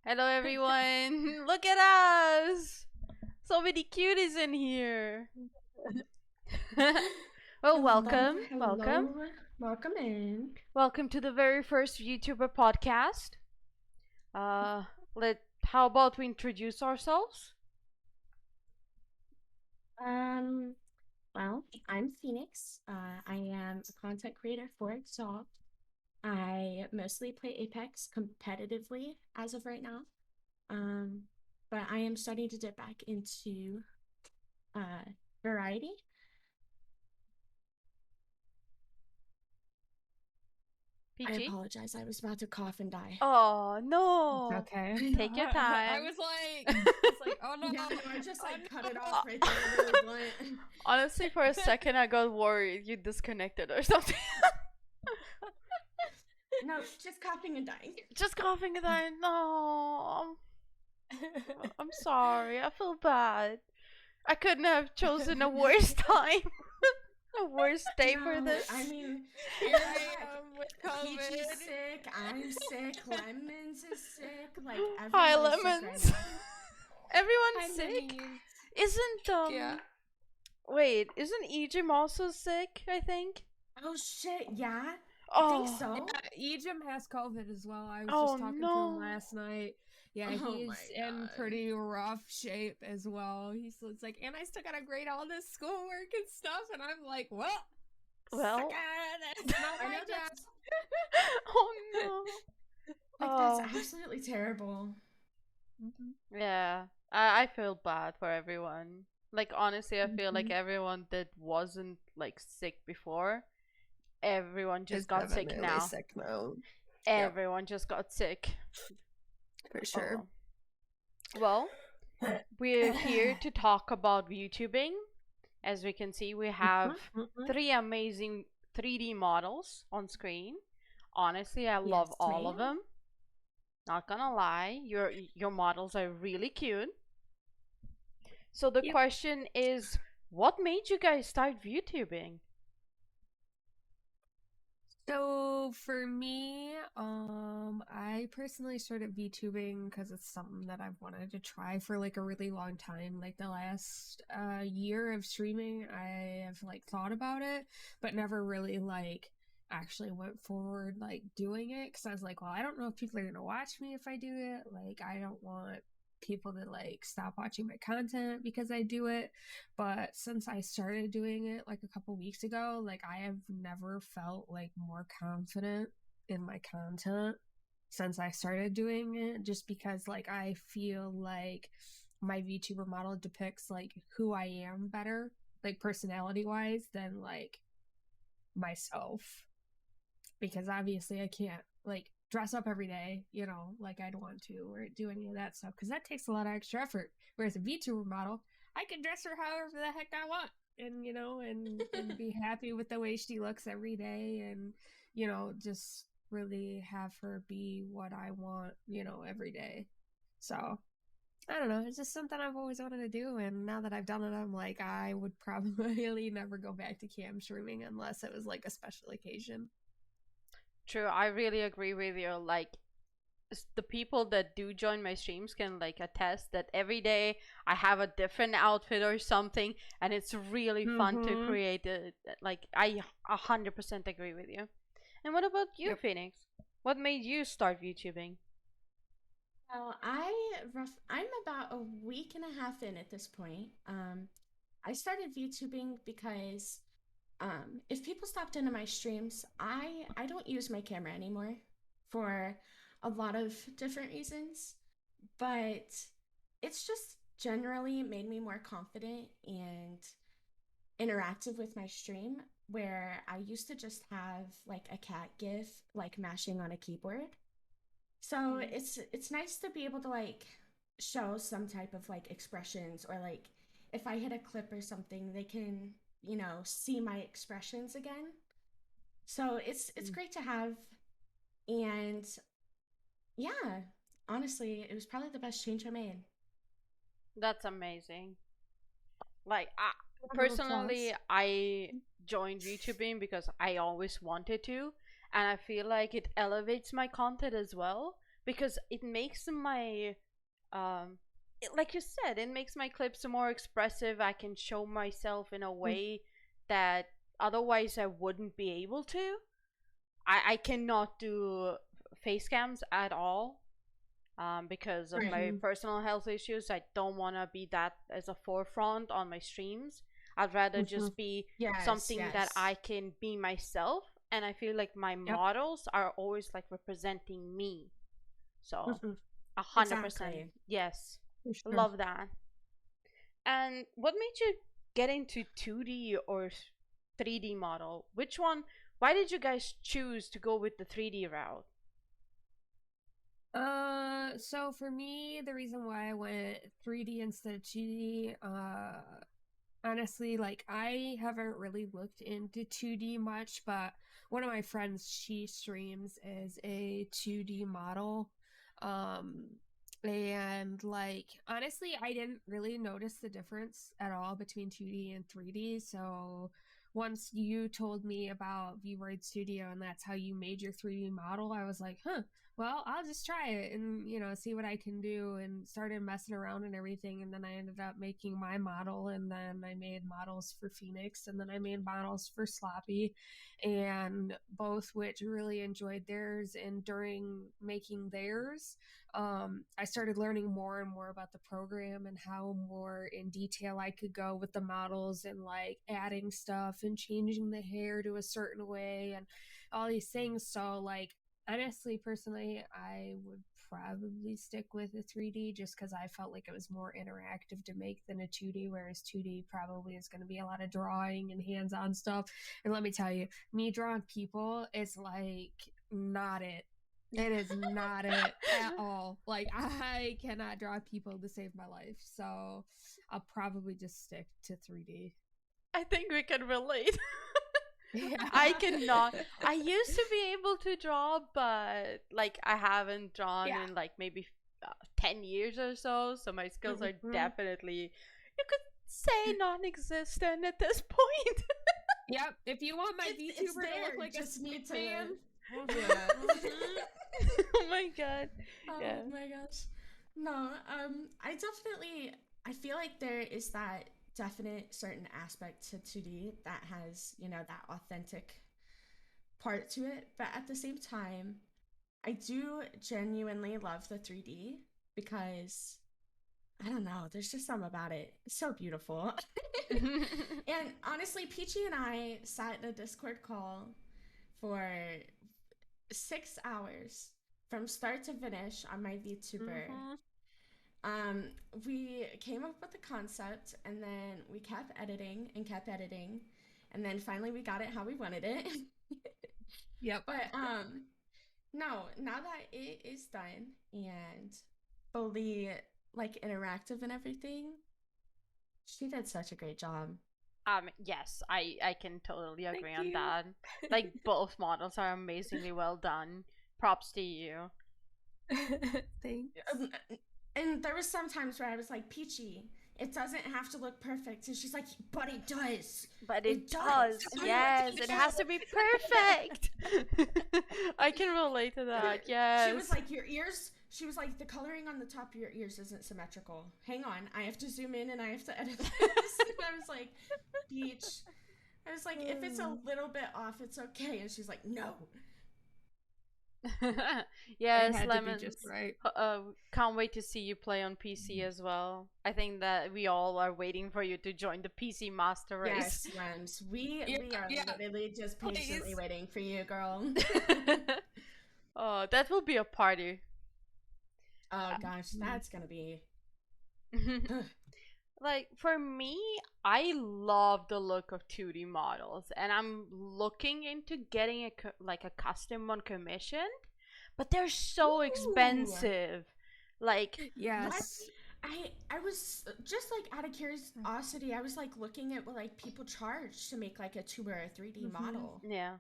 Hello everyone! Look at us! So many cuties in here! Well, Hello, welcome, welcome. hello, welcome in. Welcome to the very first VTuber podcast. Uh, how about we introduce ourselves? Um, well, I'm Phoenix. I am a content creator for Exolved. I mostly play Apex competitively as of right now. Um, but I am starting to dip back into uh variety. I Peachy? apologize. I was about to cough and die. Oh, It's no! okay. Take your I time. was like, oh no. Yeah, no, I just Oh, cut it no. off right there, really blunt. Honestly, for a second I got worried you disconnected or something. No, just coughing and dying. Just coughing and I no. I'm sorry. I feel bad. I couldn't have chosen a worse time. A worse day for No, this. I mean, Here I am with Peachy's COVID. sick, I'm sick, Lemons is sick, like Hi, everyone is sick right Lemons. now. Everyone's sick. Isn't Yeah. Wait, isn't Ejim also sick? I think. Oh shit, yeah? I think Oh. so. Ejim has COVID as well. I was Oh, just talking to no. him last night. Yeah, Oh he's my in God. pretty rough shape as well. It's like, and I still gotta grade all this schoolwork and stuff, and I'm like, well, Well. suck it. It's not I my know job. that's Oh no. like Oh. that's absolutely terrible. Yeah, I feel bad for everyone. Like honestly, I feel like Mhm. everyone that wasn't like sick before, everyone just Is got sick definitely now. sick now. Everyone just got sick. For sure. Well, we're here to talk about VTubing. As we can see, we have three amazing 3D models on screen. Honestly, I love Yes, all of ma'am. them. Not gonna lie, your models are really cute. So the Yep. question is, what made you guys start VTubing? So for me, I personally started VTubing because it's something that I've wanted to try for like a really long time. Like the last year of streaming, I have like thought about it, but never really like actually went forward like doing it because I was like, well, I don't know if people are gonna watch me if I do it. Like, I don't want people to like stop watching my content because I do it. But since I started doing it like a couple weeks ago, like I have never felt like more confident in my content since I started doing it, just because like I feel like my VTuber model depicts like who I am better, like personality wise, than like myself. Because obviously I can't like dress up every day, like I'd want to, or do any of that stuff because that takes a lot of extra effort. Whereas a VTuber model, I can dress her however the heck I want, and and be happy with the way she looks every day, and just really have her be what I want, every day. So I don't know. It's just something I've always wanted to do, and now that I've done it, I'm like, I would probably never go back to cam streaming unless it was like a special occasion. True, I really agree with you. Like, the people that do join my streams can like attest that every day I have a different outfit or something, and it's really fun to create it. Like, I 100% agree with you. And what about you, Yep. Phoenix? What made you start YouTubing? Well, I'm about a week and a half in at this point. I started VTubing because if people stopped into my streams, I don't use my camera anymore for a lot of different reasons, but it's just generally made me more confident and interactive with my stream, where I used to just have like a cat gif like mashing on a keyboard. So it's nice to be able to like show some type of like expressions, or like if I hit a clip or something, they can, see my expressions again. So it's great to have. And yeah, honestly, it was probably the best change I made. That's amazing. Like, Personally, personally, I joined YouTubing because I always wanted to, and I feel like it elevates my content as well. because it makes my like you said, it makes my clips more expressive. I can show myself in a way that otherwise I wouldn't be able to. I cannot do face cams at all, because of my Right. personal health issues. I don't want to be that as a forefront on my streams. I'd rather just be Yes, something that yes. I can be myself, and I feel like my Yep. models are always like representing me. So, 100%, Exactly. yes, For sure. love that. And what made you get into 2D or 3D model? Which one? Why did you guys choose to go with the 3D route? So for me, the reason why I went 3D instead of 2D, honestly, like I haven't really looked into 2D much, but one of my friends, she streams as a 2D model. And like honestly, I didn't really notice the difference at all between 2D and 3D. So once you told me about VRoid Studio and that's how you made your 3D model, I was like, huh, well, I'll just try it and, see what I can do, and started messing around and everything. And then I ended up making my model, and then I made models for Phoenix, and then I made models for Sloppy, and both which really enjoyed theirs. And during making theirs, I started learning more and more about the program and how more in detail I could go with the models, and like adding stuff and changing the hair to a certain way and all these things. So like, honestly, personally, I would probably stick with a 3D just because I felt like it was more interactive to make than a 2D, whereas 2D probably is going to be a lot of drawing and hands-on stuff. And let me tell you, me drawing people is like not it. It is not it at all. Like, I cannot draw people to save my life. So I'll probably just stick to 3D. I think we can relate. Yeah. I cannot. I used to be able to draw, but like I haven't drawn Yeah. in like maybe 10 years or so. So my skills are definitely, you could say, non-existent at this point. Yep. If you want my It's VTuber to there, look like just a need to man, we'll do it. Oh my god. Yeah. Oh my gosh. No, I feel like there is that definite certain aspect to 2D that has, that authentic part to it. But at the same time, I do genuinely love the 3D because I don't know, there's just something about it. It's so beautiful. And honestly, Peachy and I sat in a Discord call for 6 hours from start to finish on my Vtuber. We came up with the concept, and then we kept editing and kept editing, and then finally we got it how we wanted it. Yep. But no, now that it is done and fully like interactive and everything, she did such a great job. Yes, I can totally agree Thank on you. that. Like, both models are amazingly well done. Props to you. Thanks. And there was some times where I was like, Peachy, it doesn't have to look perfect. And she's like, but it does. But it does. Yes, it has to be perfect. I can relate to that. Yes. She was like, your ears. She was like, the coloring on the top of your ears isn't symmetrical. Hang on, I have to zoom in and I have to edit this. And I was like, Peach. I was like, if it's a little bit off, it's okay. And she's like, no. Yes, It had Lemons. to be just right. Can't wait to see you play on PC as well. I think that we all are waiting for you to join the PC Master Race. Yes, Lems. We are literally just patiently waiting for you, girl. Oh, that will be a party. Oh gosh, that's gonna be. Like, for me, I love the look of 2D models, and I'm looking into getting a custom one commissioned, but they're so expensive. Like, Yes. I was just like out of curiosity, I was like looking at what like people charge to make like a tuber or 3D model. Yeah.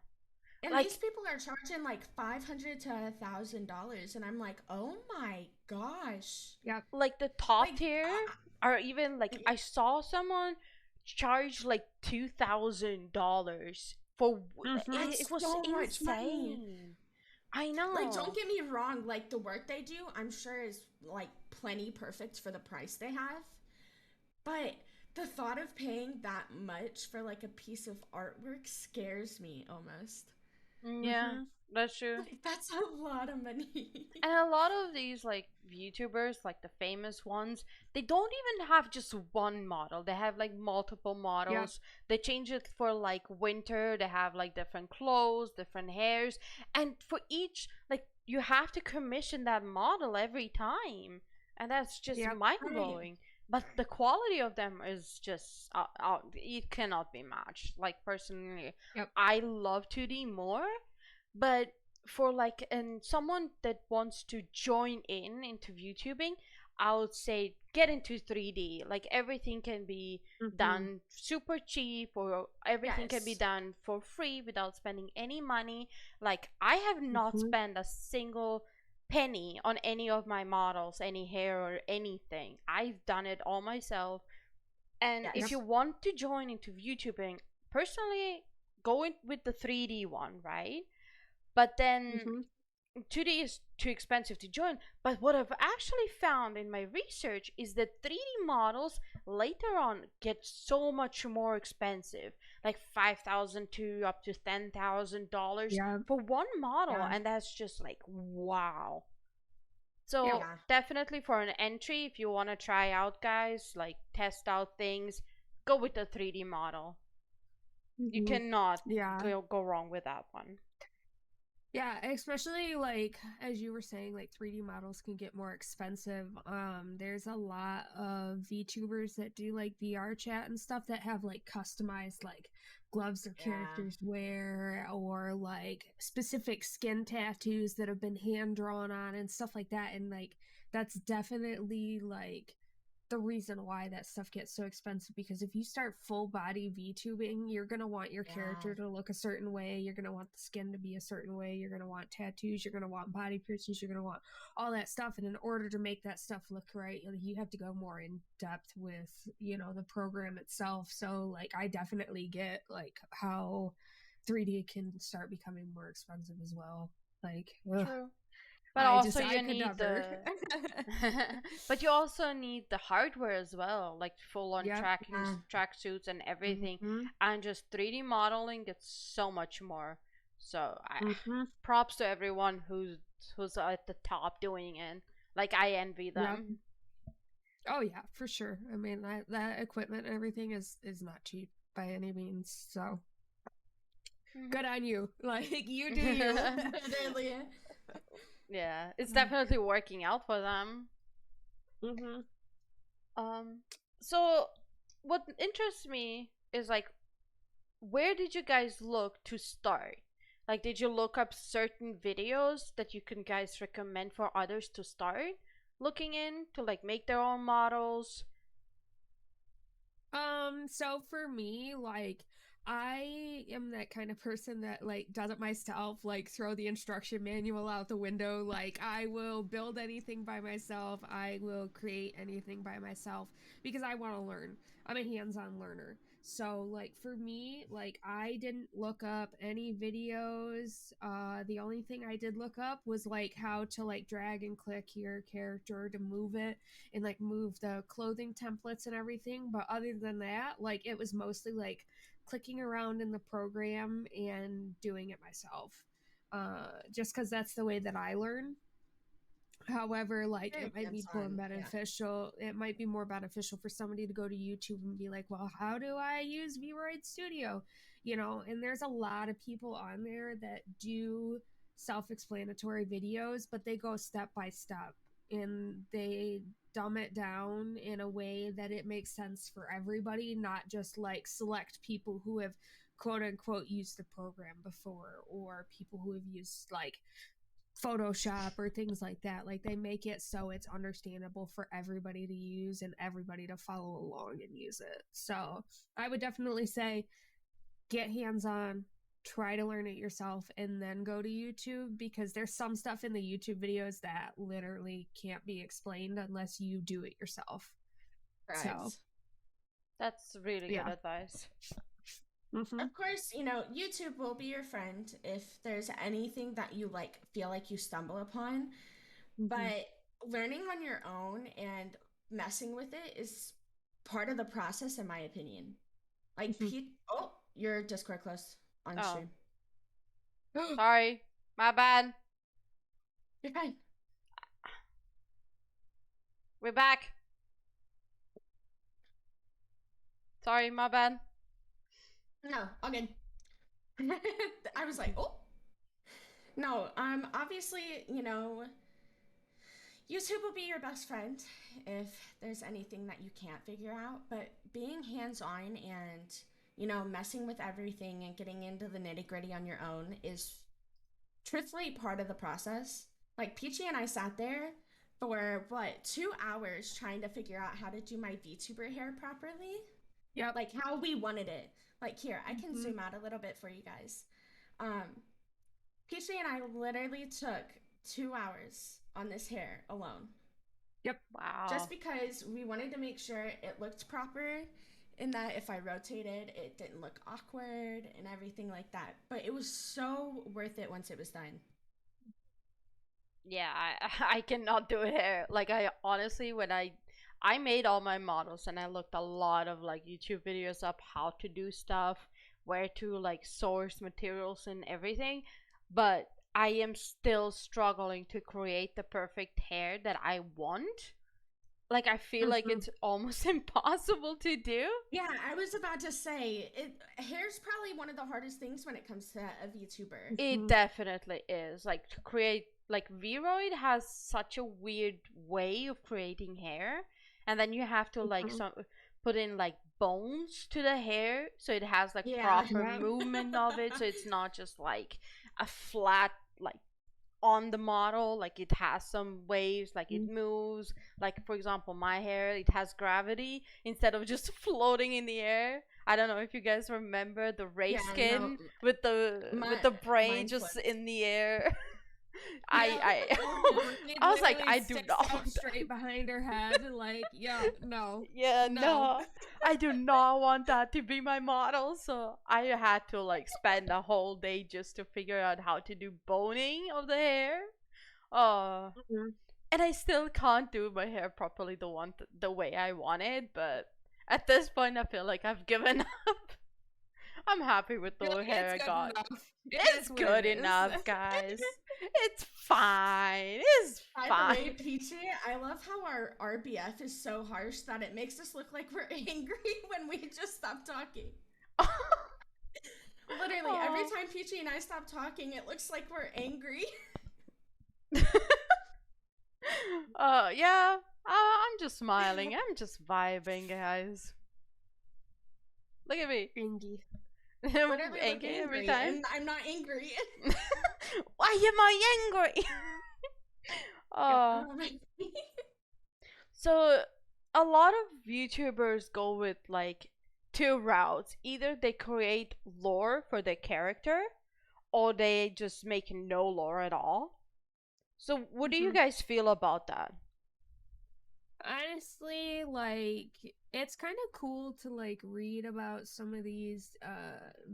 And like, these people are charging like $500 to $1,000, and I'm like, oh my gosh. Yeah. Like the top tier, or even like I saw someone charge like $2,000 for. It was so much insane. money. I Like, don't know. get me wrong, like the work they do, I'm sure is like plenty perfect for the price they have. But the thought of paying that much for like a piece of artwork scares me almost. Yeah, Mm-hmm. that's true. Like, that's a lot of money. And a lot of these like VTubers, like the famous ones, they don't even have just one model. They have like multiple Yeah. models. They change it for like winter. They have like different clothes, different hairs, and for each like you have to commission that model every time, and that's just Yep. mind Right. blowing. But the quality of them is just it cannot be matched. Like personally, Yep. I love 2D more, but for like and someone that wants to join into VTubing, I would say get into 3D. Like everything can be Mm-hmm. done super cheap, or everything can be Yes. done for free without spending any money. Like I have not Mm-hmm. spent a single penny on any of my models, any hair or anything. I've done it all myself. And if Yep. Yes. you want to join into VTubing, personally go in with the 3D one, right? But then Mm-hmm. 2D is too expensive to join. But what I've actually found in my research is that 3D models later on get so much more expensive, like 5,000 to up to $10,000 Yeah. for one model, Yeah. and that's just like wow. Yep. So Yeah. definitely for an entry, if you want to try out, guys, like test out things, go with the 3D model. You Mm-hmm. cannot Yeah. go wrong with that one. Yeah, especially like as you were saying, like 3D models can get more expensive. There's a lot of VTubers that do like VR chat and stuff that have like customized like gloves their Yeah. characters wear, or like specific skin tattoos that have been hand drawn on and stuff like that. And like that's definitely like the reason why that stuff gets so expensive, because if you start full body VTubing, you're gonna want your Yeah. character to look a certain way, you're gonna want the skin to be a certain way, you're gonna want tattoos, you're gonna want body piercings, you're gonna want all that stuff. And in order to make that stuff look right, you have to go more in depth with, you know, the program itself. So like I definitely get like how 3D can start becoming more expensive as well. Like, ugh, True. But also I you could need never. the but you also need the hardware as well, like full on Yep. tracking Yeah. tracksuits and everything. Mm-hmm. And just 3D modeling gets so much more. So I Mm-hmm. props to everyone who's at the top doing it. Like I envy Yep. them. Oh yeah, for sure. I mean that equipment and everything is not cheap by any means. So good on you. Like you do you. Literally. Yeah, it's definitely working out for them. Mm-hmm. Um, so what interests me is like, where did you guys look to start? Like, did you look up certain videos that you can guys recommend for others to start looking in to like make their own models? So for me, like I am that kind of person that like does it myself, like throw the instruction manual out the window. Like I will build anything by myself. I will create anything by myself because I want to learn. I'm a hands-on learner. So like for me, like I didn't look up any videos. The only thing I did look up was like how to like drag and click your character to move it and like move the clothing templates and everything. But other than that, like it was mostly like clicking around in the program and doing it myself. Just because that's the way that I learn. However, like Very it might be more hands-on. Yeah. beneficial. It might be more beneficial for somebody to go to YouTube and be like, well, how do I use VRoid Studio? You know, and there's a lot of people on there that do self-explanatory videos, but they go step by step and they dumb it down in a way that it makes sense for everybody, not just like select people who have quote unquote used the program before, or people who have used like Photoshop or things like that. Like they make it so it's understandable for everybody to use and everybody to follow along and use it. So I would definitely say get hands on, try to learn it yourself, and then go to YouTube, because there's some stuff in the YouTube videos that literally can't be explained unless you do it yourself. Correct. So That's really good yeah. advice. Mm-hmm. Of course, you know, YouTube will be your friend if there's anything that you like feel like you stumble upon, Mm-hmm. but learning on your own and messing with it is part of the process in my opinion. Like Mm-hmm. Pete, oh, your Discord closed on Oh, stream. sorry. My bad. You're fine. We're back. Sorry, my bad. No, all good. I was like, oh. No, obviously, you know, YouTube will be your best friend if there's anything that you can't figure out, but being hands-on and, you know, messing with everything and getting into the nitty-gritty on your own is truthfully part of the process. Like Peachy and I sat there for what, 2 hours trying to figure out how to do my VTuber hair properly. Yep. Like how we wanted it. Like here, I can Mhm. zoom out a little bit for you guys. Peachy and I literally took 2 hours on this hair alone. Yep. Wow. Just because we wanted to make sure it looked proper, in that if I rotated, it didn't look awkward and everything like that. But it was so worth it once it was done. Yeah, I cannot do hair. Like I honestly, when I made all my models and I looked a lot of like YouTube videos up how to do stuff, where to like source materials and everything, but I am still struggling to create the perfect hair that I want. Like I feel like Mhm. it's almost impossible to do. Yeah, I was about to say, hair's probably one of the hardest things when it comes to a VTuber. It Mhm. definitely is. Like to create like Vroid has such a weird way of creating hair, and then you have to like Mhm. put in like bones to the hair so it has like Yeah. proper Yeah. movement of it, so it's not just like a flat like on the model, like it has some waves, like it moves. Like for example, my hair, it has gravity instead of just floating in the air. I don't know if you guys remember the race Yeah, no, skin with the brain mine just flipped. in the air. Yeah. I It I was like, literally I do sticks not out want that. straight behind her head. Like, yeah, no, Yeah, no. no, I do not want that to be my model. So I had to like spend a whole day just to figure out how to do boning of the hair. Oh, Mhm. and I still can't do my hair properly the way I want it. But at this point, I feel like I've given up. I'm happy with the You're like, hair it's I good got. enough. It It's is what good it is. enough, guys. It's fine. It's By the way, fine. Peachy, I love how our RBF is so harsh that it makes us look like we're angry when we just stop talking. Literally, every Aw. time Peachy and I stop talking, it looks like we're angry. Yeah. I'm just smiling. I'm just vibing, guys. Look at me. Cringy. Literally look Angry every angry, time. and I'm not angry. Why am I angry? Oh. So a lot of YouTubers go with like two routes. Either they create lore for their character, or they just make no lore at all. So what do you Mhm. guys feel about that? Honestly, like it's kind of cool to like read about some of these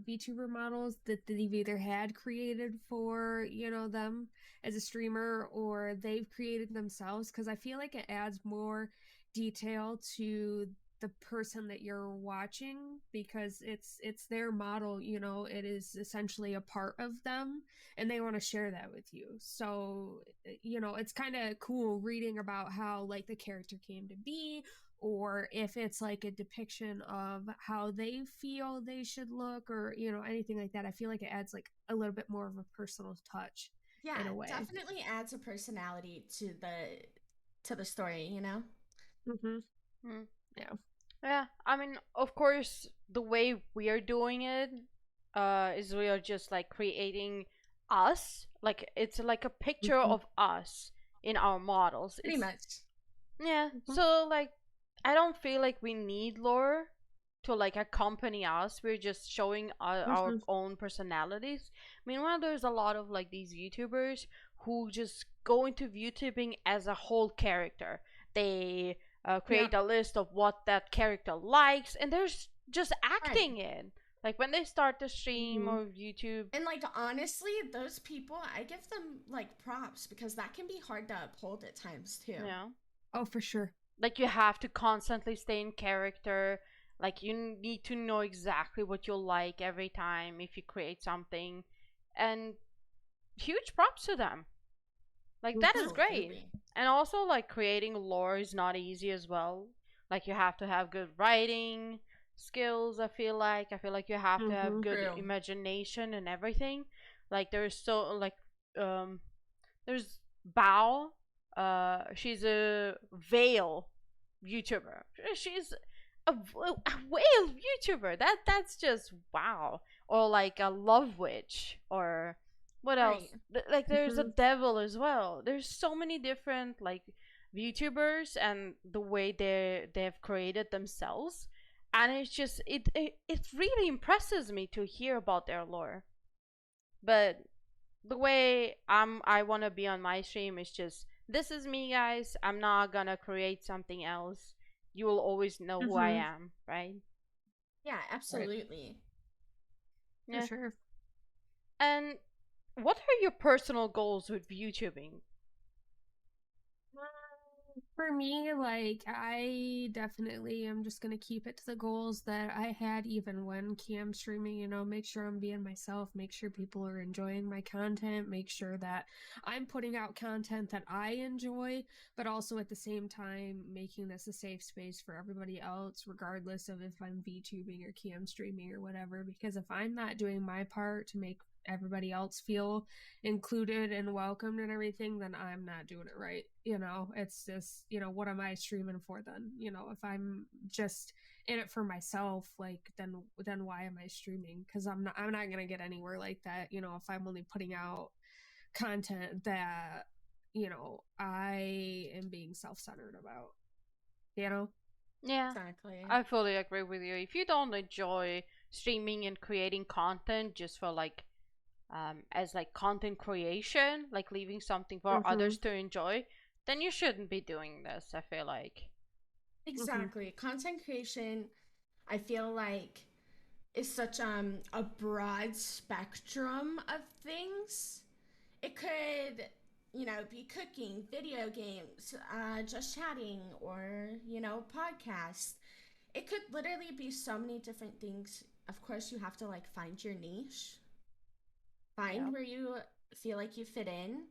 VTuber models that they've either had created for, you know, them as a streamer or they've created themselves, because I feel like it adds more detail to the person that you're watching, because it's their model, you know, it is essentially a part of them and they want to share that with you. So, you know, it's kind of cool reading about how like the character came to be, or if it's like a depiction of how they feel they should look, or, you know, anything like that. I feel like it adds like a little bit more of a personal touch Yeah, in a way. definitely adds a personality to the story, you know? Mm-hmm. Hmm. Yeah. Yeah, I mean, of course, the way we are doing it, is we are just like creating us. Like it's like a picture Mm-hmm. of us in our models. Pretty It's much. yeah. Mm-hmm. So like, I don't feel like we need lore to like accompany us. We're just showing our Mm-hmm. own personalities. Meanwhile, there's a lot of like these YouTubers who just go into VTubing as a whole character. They Yeah. create a list of what that character likes, and they're just acting it. Like when they start to stream or YouTube. And like honestly, those people, I give them like props because that can be hard to uphold at times too. Yeah. Oh, for sure. Like you have to constantly stay in character. Like you need to know exactly what you'll like every time if you create something. And huge props to them. Like that is great. Absolutely. And also like creating lore is not easy as well. Like you have to have good writing skills, I feel like you have to have good True. imagination and everything. Like there's so like there's Bao, she's a Veil YouTuber. She's a whale YouTuber. That's just wow. Or like a Love Witch, or what else? Like there's a Devil as well. There's so many different like VTubers and the way they've created themselves, and it's just it really impresses me to hear about their lore. But the way I want to be on my stream is just, this is me, guys. I'm not gonna create something else. You will always know who I am, right? Yeah, absolutely. Yeah. For sure. And what are your personal goals with YouTubing? For me, like, I definitely am just gonna keep it to the goals that I had even when cam streaming, you know, make sure I'm being myself, make sure people are enjoying my content, make sure that I'm putting out content that I enjoy, but also at the same time making this a safe space for everybody else, regardless of if I'm VTubing or cam streaming or whatever, because if I'm not doing my part to make everybody else feel included and welcomed and everything, then I'm not doing it right. You know, it's just, you know, what am I streaming for then? You know, if I'm just in it for myself, like then why am I streaming? Because I'm not gonna get anywhere like that, you know, if I'm only putting out content that, you know, I am being self-centered about, you know. Yeah, Exactly. I fully agree with you. If you don't enjoy streaming and creating content just for like as like content creation, like leaving something for others to enjoy, then you shouldn't be doing this, I feel like. Exactly. Content creation, I feel like, is such a broad spectrum of things. It could, you know, be cooking, video games, just chatting, or, you know, podcasts. It could literally be so many different things. Of course, you have to like find your niche, find where you feel like you fit in,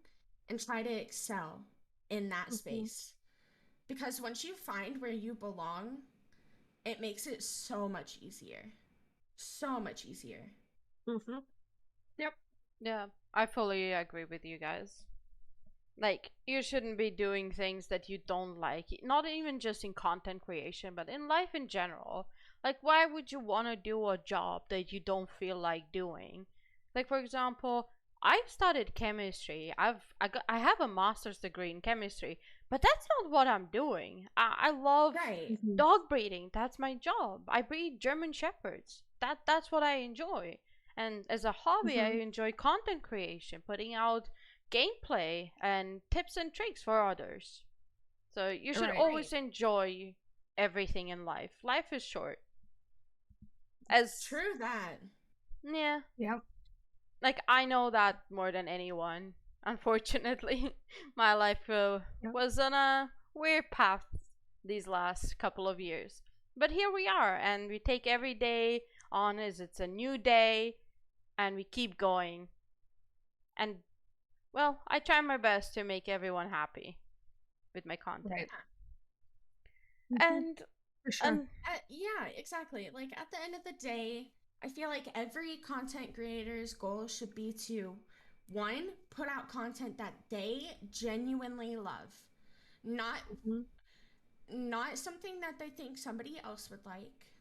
and try to excel in that space. Because once you find where you belong, it makes it so much easier. So much easier. Yep. Yeah, I fully agree with you guys. Like, you shouldn't be doing things that you don't like, not even just in content creation, but in life in general. Like, why would you want to do a job that you don't feel like doing? Like, for example, I've studied chemistry. I have a master's degree in chemistry, but that's not what I'm doing. I love dog breeding. That's my job. I breed German shepherds. That's what I enjoy. And as a hobby, I enjoy content creation, putting out gameplay and tips and tricks for others. So you should always enjoy everything in life. Life is short. As True that. Yeah. Yep. Like, I know that more than anyone. Unfortunately, my life was on a weird path these last couple of years. But here we are, and we take every day on as it's a new day, and we keep going. And, well, I try my best to make everyone happy with my content. And, for sure. Yeah, exactly. Like, at the end of the day, I feel like every content creator's goal should be to, one, put out content that they genuinely love. Not something that they think somebody else would like.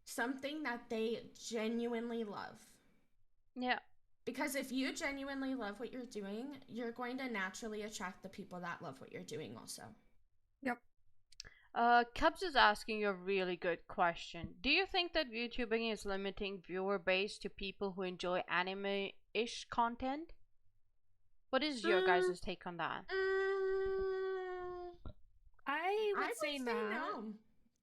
Something that they genuinely love. Yeah. Because if you genuinely love what you're doing, you're going to naturally attract the people that love what you're doing also. Yep. Cubs is asking you a really good question. Do you think that VTubing is limiting viewer base to people who enjoy anime-ish content? What is your guys' take on that? I would say not. no.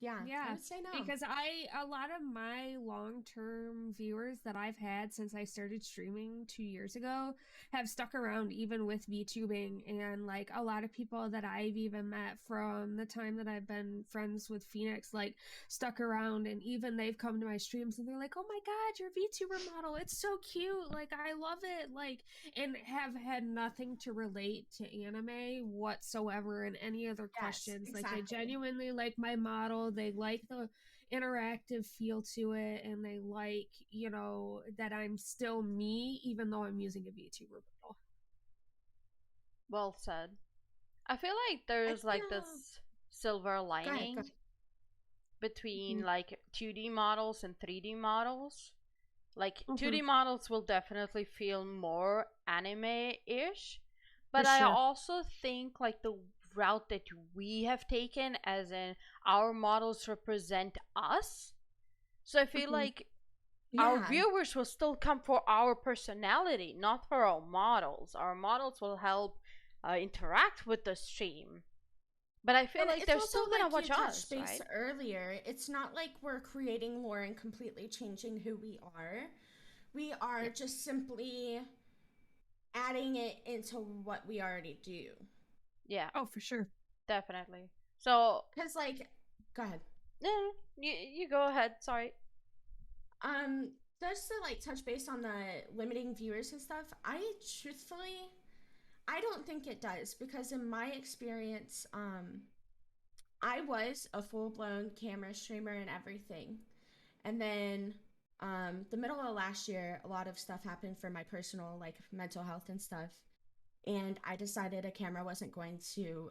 Yeah, I Yeah, would say no. because a lot of my long-term viewers that I've had since I started streaming 2 years ago have stuck around even with VTubing, and like a lot of people that I've even met from the time that I've been friends with Phoenix, like stuck around, and even they've come to my streams and they're like, "Oh my God, your VTuber model, it's so cute! Like I love it!" Like, and have had nothing to relate to anime whatsoever in any other Yes, questions. Like they exactly. genuinely like my model, they like the interactive feel to it, and they like, you know, that I'm still me even though I'm using a VTuber model. Well said. I feel like I there's like feel. this silver Go ahead. Go lining ahead. between Mhm. like 2D models and 3D models. Like 2D Mhm. models will definitely feel more anime-ish, For but I sure. also think like the route that we have taken, as in our models represent us. So I feel Mhm. like our Yeah, viewers will still come for our personality, not for our models. Our models will help interact with the stream, but I feel and like it's they're also still gonna like you watch touched us, base right? earlier. It's not like we're creating lore and completely changing who we are. We are Yeah. just simply adding it into what we already do. Yeah, Oh, for sure. definitely. So, Cause like, go ahead. you go ahead. Sorry. Um, just to like touch base on the limiting viewers and stuff, truthfully, I don't think it does because in my experience, I was a full blown camera streamer and everything. And then the middle of last year, a lot of stuff happened for my personal like mental health and stuff. And I decided a camera wasn't going to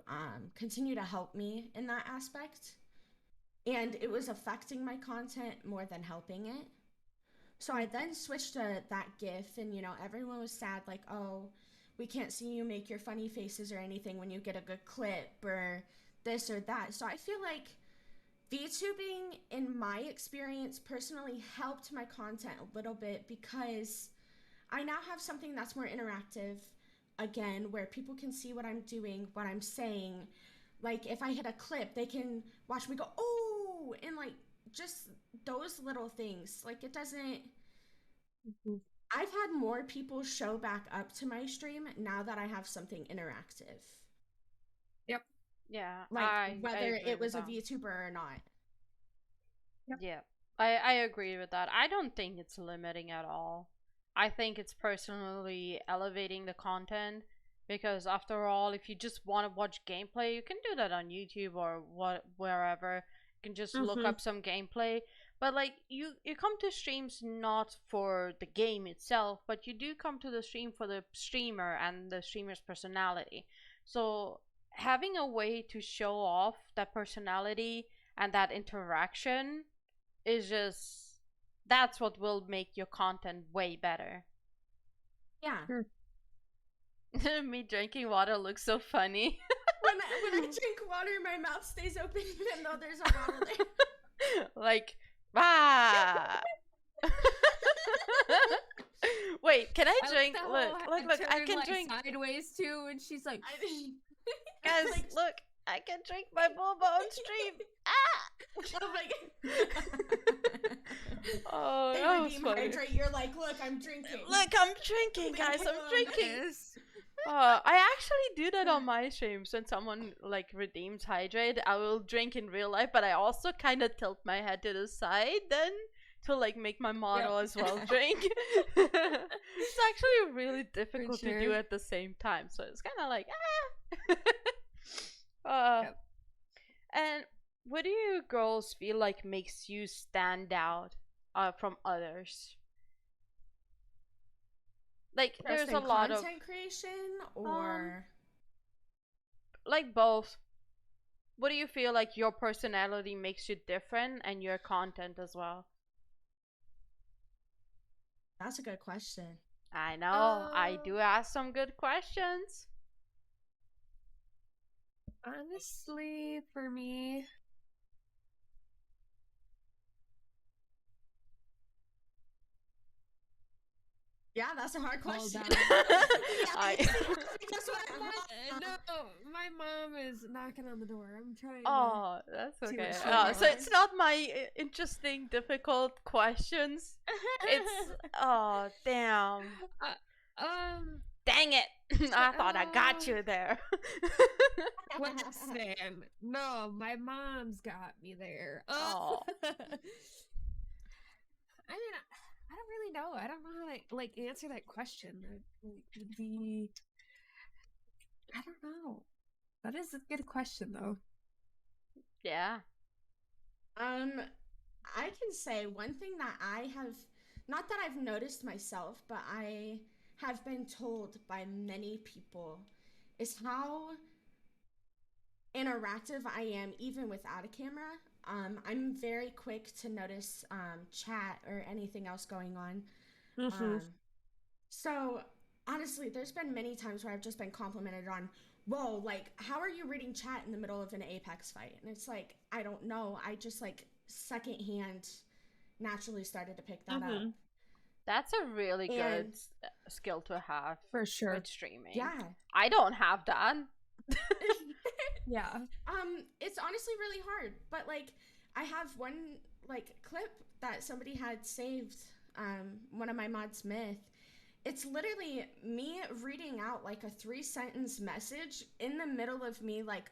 continue to help me in that aspect. And it was affecting my content more than helping it. So I then switched to that GIF, and everyone was sad, like, oh, we can't see you make your funny faces or anything when you get a good clip or this or that. So I feel like VTubing, in my experience, personally helped my content a little bit because I now have something that's more interactive, again, where people can see what I'm doing, what I'm saying. Like, if I hit a clip, they can watch me go, oh, and like just those little things. Like, it doesn't. Mhm. I've had more people show back up to my stream now that I have something interactive. Yep. Yeah, Like, I whether agree it with was a that. VTuber or not. Yep. Yeah, I agree with that. I don't think it's limiting at all. I think it's personally elevating the content because after all, if you just want to watch gameplay, you can do that on YouTube or wherever. You can just look Mhm. up some gameplay. But like you come to streams not for the game itself, but you do come to the stream for the streamer and the streamer's personality. So having a way to show off that personality and that interaction is just, that's what will make your content way better. Yeah. Sure. Me drinking water looks so funny. When I drink water, my mouth stays open even though there's a bottle there. Like, ah. Wait, can I I like drink? the whole Look, I turn can like drink. sideways too, and she's like, Guys, like, look, I can drink my boba on stream. Ah! oh my god. Oh, They that was redeem funny. hydrate. You're like, look, I'm drinking. Look, I'm drinking, guys. Leave me I'm alone. drinking. "Yes." I actually do that on my streams when someone like redeems hydrate. I will drink in real life, but I also kind of tilt my head to the side then to like make my model Yep. as well drink. It's actually really difficult to do sure. at the same time, so it's kind of like uh, Yep. and what do you girls feel like makes you stand out from others? Like Just there's a in lot of content creation um or like both. What do you feel like your personality makes you different and your content as well? that's a good question. I know, I Um, do ask some good questions. honestly, for me, Yeah, that's a hard Hold question. on. I That's what No, my mom is knocking on the door. I'm trying Oh, that's See okay. what's going So on. it's not my interesting, difficult questions. It's oh damn, dang it! I thought I got you there. Listen, no, my mom's got me there. Oh. I mean, I don't really know. I don't know how to like answer that question. Would be, I don't know. That is a good question, though. Yeah. I can say one thing that I have, not that I've noticed myself, but I have been told by many people, is how interactive I am even without a camera. I'm very quick to notice chat or anything else going on. Um, so honestly, there's been many times where I've just been complimented on, whoa, like, how are you reading chat in the middle of an Apex fight? And it's like, I don't know. I just like secondhand naturally started to pick that up. That's a really good And skill to have For sure. with streaming. yeah. I don't have that. Yeah. It's honestly really hard, but like I have one like clip that somebody had saved, one of my mods myth. It's literally me reading out like a 3-sentence message in the middle of me like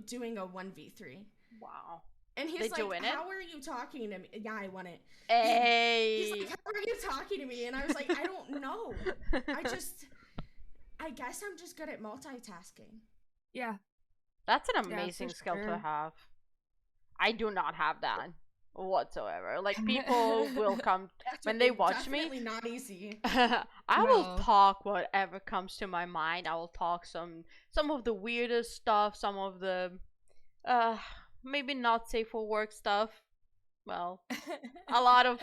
doing a 1v3. Wow. And he's Did like, you win it? how are you talking to me? Yeah, I won it. Hey. He's like, how are you talking to me? And I was like, I don't know. I guess I'm just good at multitasking. Yeah. That's an Yeah, amazing for skill to sure. have. I do not have that whatsoever. Like people will come when they watch me. Definitely not easy. I will No. talk whatever comes to my mind. I will talk some of the weirdest stuff, some of the maybe not safe for work stuff. Well, a lot of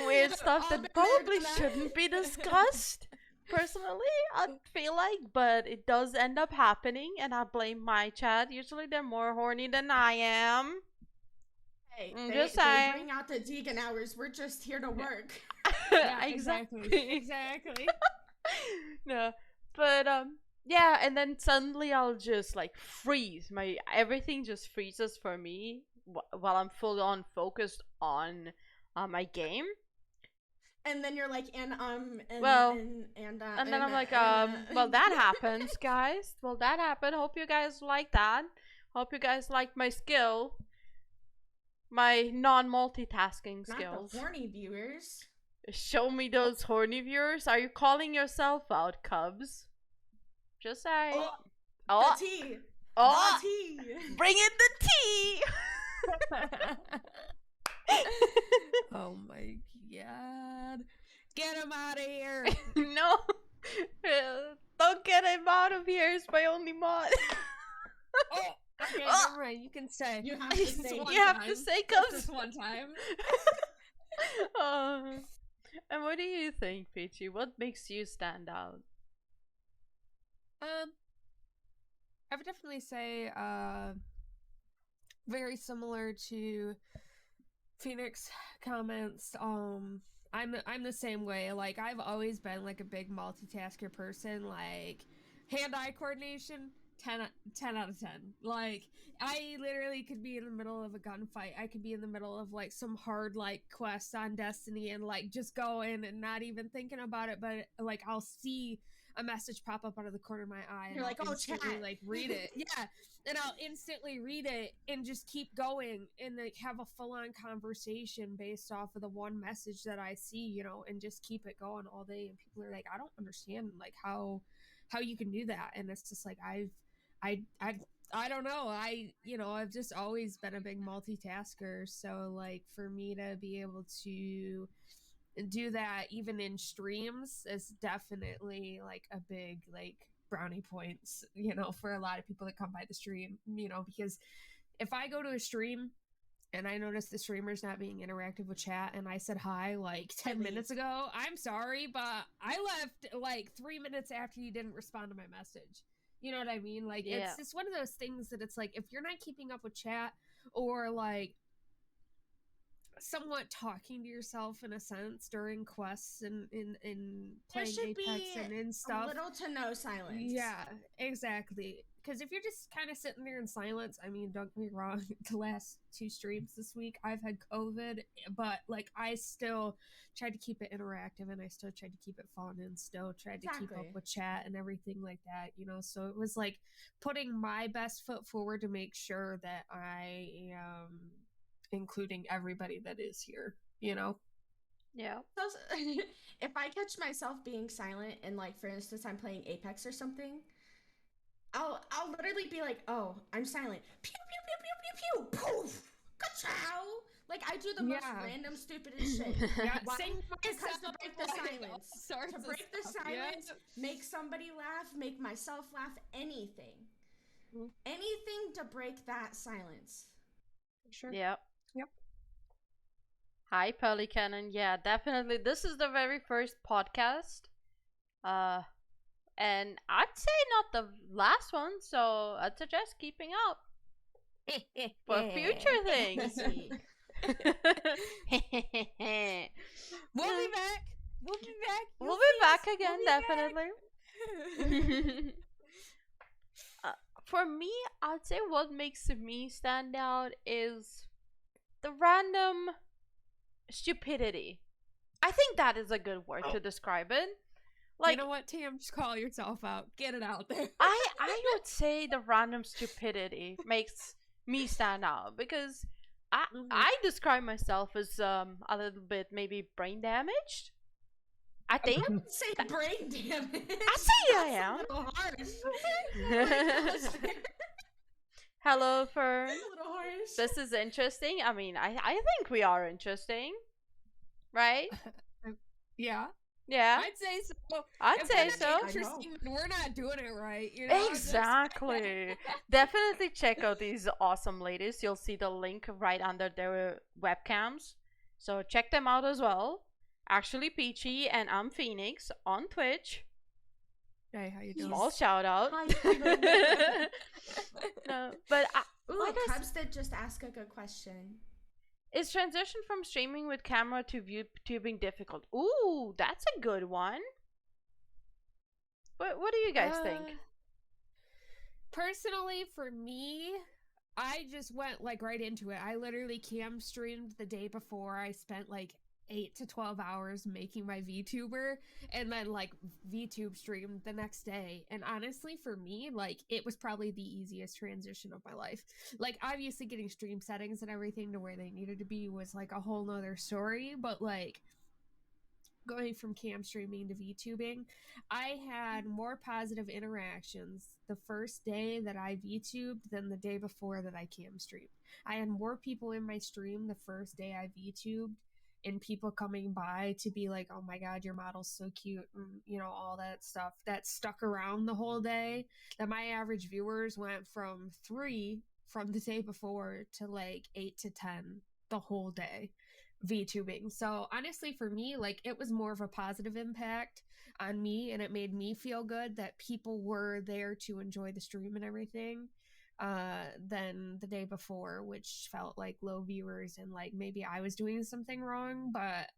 weird stuff All been that there, probably done that. shouldn't be discussed. Personally, I feel like, but it does end up happening, and I blame my chat. Usually, they're more horny than I am. Hey, I'm they just saying. bring out the Deegan hours. We're just here to work. Yeah, exactly. No, but yeah, and then suddenly I'll just like freeze. My everything just freezes for me while I'm full on focused on my game. And then you're like, and Well, and then I'm like, and, well, that happens, guys. Well, that happened. Hope you guys like that. Hope you guys like my skill. My non-multitasking not skills. the horny viewers. Show me those horny viewers. Are you calling yourself out, Cubs? Just saying. The tea. Oh, The tea. bring in the tea. Oh my god. Get him out of here. No. Don't get him out of here. It's my only mod. Oh, okay, Oh. never mind. You can say. You have to say. one You have to time. say, Just Cubs. this one time. And what do you think, Peachy? What makes you stand out? I would definitely say very similar to Phoenix comments. I'm the same way. Like I've always been like a big multitasker person. Like hand-eye coordination, 10 out of 10. Like I literally could be in the middle of a gunfight. I could be in the middle of like some hard like quest on Destiny and like just go in and not even thinking about it, but like I'll see a message pop up out of the corner of my eye and You're like, I'll oh, instantly chat. like read it. Yeah. And I'll instantly read it and just keep going and like have a full-on conversation based off of the one message that I see, you know, and just keep it going all day. And people are like, I don't understand like how you can do that. And it's just like I don't know. I've just always been a big multitasker. So like for me to be able to do that even in streams is definitely like a big like brownie points, you know, for a lot of people that come by the stream, you know, because if I go to a stream and I notice the streamer's not being interactive with chat and I said hi like 10 minutes ago, I'm sorry, but I left like 3 minutes after you didn't respond to my message. You know what I mean? Like Yeah. it's one of those things that it's like if you're not keeping up with chat or like somewhat talking to yourself in a sense during quests and in There playing should Apex be and in stuff. little to no silence. Yeah, exactly. Because if you're just kind of sitting there in silence, I mean, don't get me wrong, the last 2 streams this week, I've had COVID, but like I still tried to keep it interactive and I still tried to keep it fun and still tried to keep up Exactly. with chat and everything like that, you know? So it was like putting my best foot forward to make sure that I am including everybody that is here, you know? Yeah. If I catch myself being silent and, like, for instance, I'm playing Apex or something, I'll literally be like, oh, I'm silent. Pew pew pew pew pew pew poof. Ka-chow! Like, I do the most random stupidest shit. Yeah, Why? same Because to myself, break the like, all silence. sorts To of break the stuff, silence, yeah. make somebody laugh, make myself laugh, anything. Mm. Anything to break that silence. Sure. Yep. Yep. Hi, Pearly Cannon. Yeah, definitely. This is the very first podcast. And I'd say not the last one, so I'd suggest keeping up for future things. We'll be back. We'll be back. We'll be back again, definitely. For me, I'd say what makes me stand out is the random stupidity. I think that is a good word to describe it. Like, you know what, Tam? Just call yourself out. Get it out there. I would say the random stupidity makes me stand out because I describe myself as a little bit maybe brain damaged. I think. I would say brain damage. I say I am. A little harsh. Hello, Fern. A little harsh. This is interesting. I mean, I think we are interesting, right? Yeah. Yeah. I'd say so. I'd say so. Interesting. We're not doing it right, you know. Exactly. Definitely check out these awesome ladies. You'll see the link right under their webcams. So check them out as well. ActuallyPeachy and ImFenix on Twitch. Hey, how you doing? Small shout out. Hi. No, but Ooh, Cubs did just ask a good question. Is transition from streaming with camera to VTubing difficult? Ooh, that's a good one. What do you guys think? Personally, for me, I just went like right into it. I literally cam streamed the day before. I spent like 8 to 12 hours making my VTuber and then like VTube streamed the next day. And honestly, for me, like it was probably the easiest transition of my life. Like obviously getting stream settings and everything to where they needed to be was like a whole nother story, but like going from cam streaming to VTubing, I had more positive interactions the first day that I VTubed than the day before that I cam streamed. I had more people in my stream the first day I VTubed and people coming by to be like, oh my god, your model's so cute, and you know, all that stuff that stuck around the whole day, that my average viewers went from 3 from the day before to like 8 to 10 the whole day VTubing. So honestly, for me, like it was more of a positive impact on me, and it made me feel good that people were there to enjoy the stream and everything, than the day before, which felt like low viewers and like maybe I was doing something wrong. But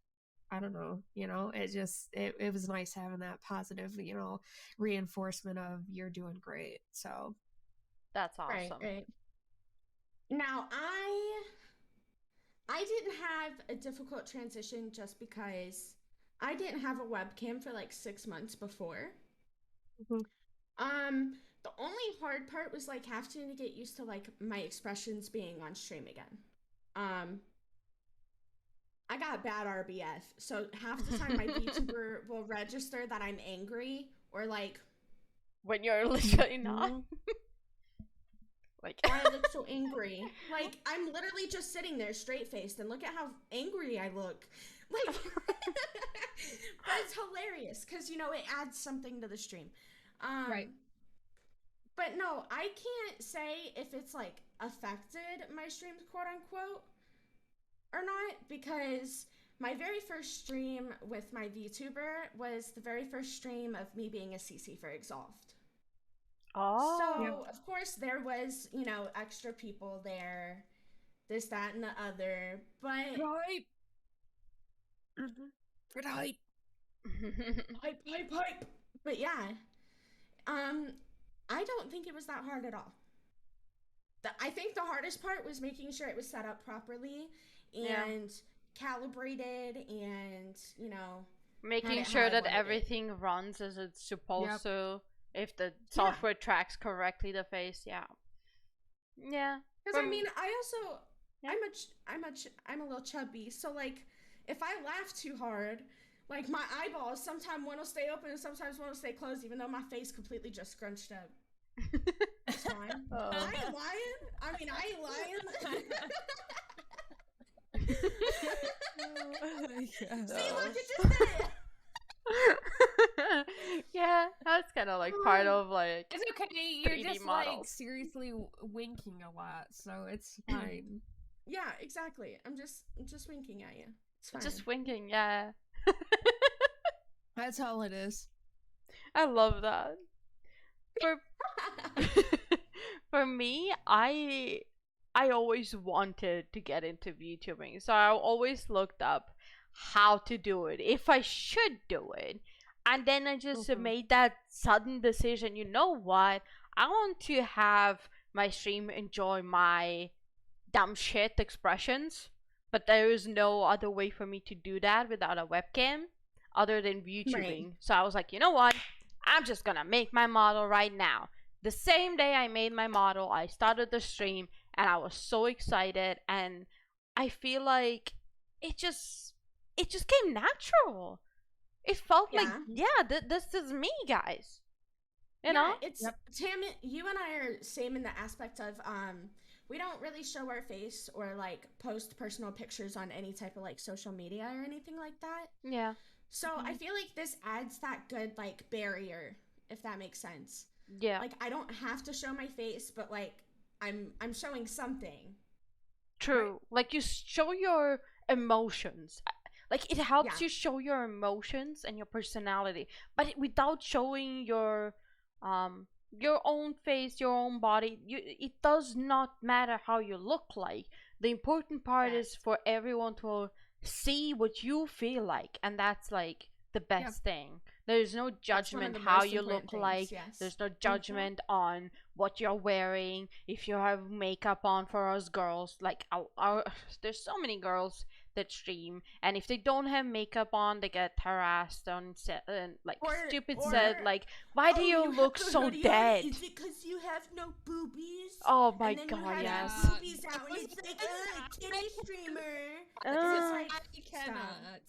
I don't know, you know, it was nice having that positive, you know, reinforcement of you're doing great. So That's awesome. Right. Now, I didn't have a difficult transition just because I didn't have a webcam for like 6 months before. The only hard part was like having to get used to like my expressions being on stream again. I got bad RBF, so half the time my VTuber will register that I'm angry or like when you're literally not. Like, why I look so angry. Like, I'm literally just sitting there straight-faced, and look at how angry I look. Like, but it's hilarious, because, you know, it adds something to the stream. right. But no, I can't say if it's, like, affected my streams, quote-unquote, or not, because my very first stream with my VTuber was the very first stream of me being a CC for Exolved. oh. So, of course, there was, you know, extra people there this, that, and the other. But Hype. For the hype. hype. But yeah, I don't think it was that hard at all. I think the hardest part was making sure it was set up properly and calibrated, and making had sure I that wanted it. everything runs as it's supposed Yep. to. If the software tracks correctly the face, yeah. Because I mean, I also Yeah. I'm a little chubby, so like if I laugh too hard, like my eyeballs sometimes one will stay open and sometimes one will stay closed, even though my face completely just scrunched up. It's fine. Oh. I ain't lying. I mean, I ain't lying. See, look, it just did it. Yeah, that's kind of like part of like. It's okay. You're 3D just like models. seriously winking a lot, so it's fine. Yeah, exactly. I'm just winking at you. It's fine. Just winking, yeah. That's all it is. I love that. For me, I always wanted to get into VTubing, so I always looked up how to do it, if I should do it, and then I just made that sudden decision. You know what? I want to have my stream enjoy my dumb shit expressions, but there is no other way for me to do that without a webcam other than VTubing. Right. So I was like, you know what? I'm just gonna make my model right now. The same day I made my model, I started the stream, and I was so excited, and I feel like it just came natural. It felt like, this is me, guys. You know? It's Tam, you and I are same in the aspect of we don't really show our face or like post personal pictures on any type of like social media or anything like that. Yeah. So I feel like this adds that good like barrier, if that makes sense. Yeah. Like I don't have to show my face, but like I'm showing something. True. Right. Like you show your emotions. Like it helps you show your emotions and your personality, but without showing your own face, your own body. It does not matter how you look like. The important part is for everyone to see what you feel like, and that's like the best thing. There's no judgment how you look like. There's no judgment on what you're wearing. If you have makeup on, for us girls, like there's so many girls that stream, and if they don't have makeup on, they get harassed on set and like stupid said like, why do you look so dead? Is it because you have no boobies? Oh my and then god, you have yes. your boobies out, and it's like, kitty streamer. It's like, I cannot.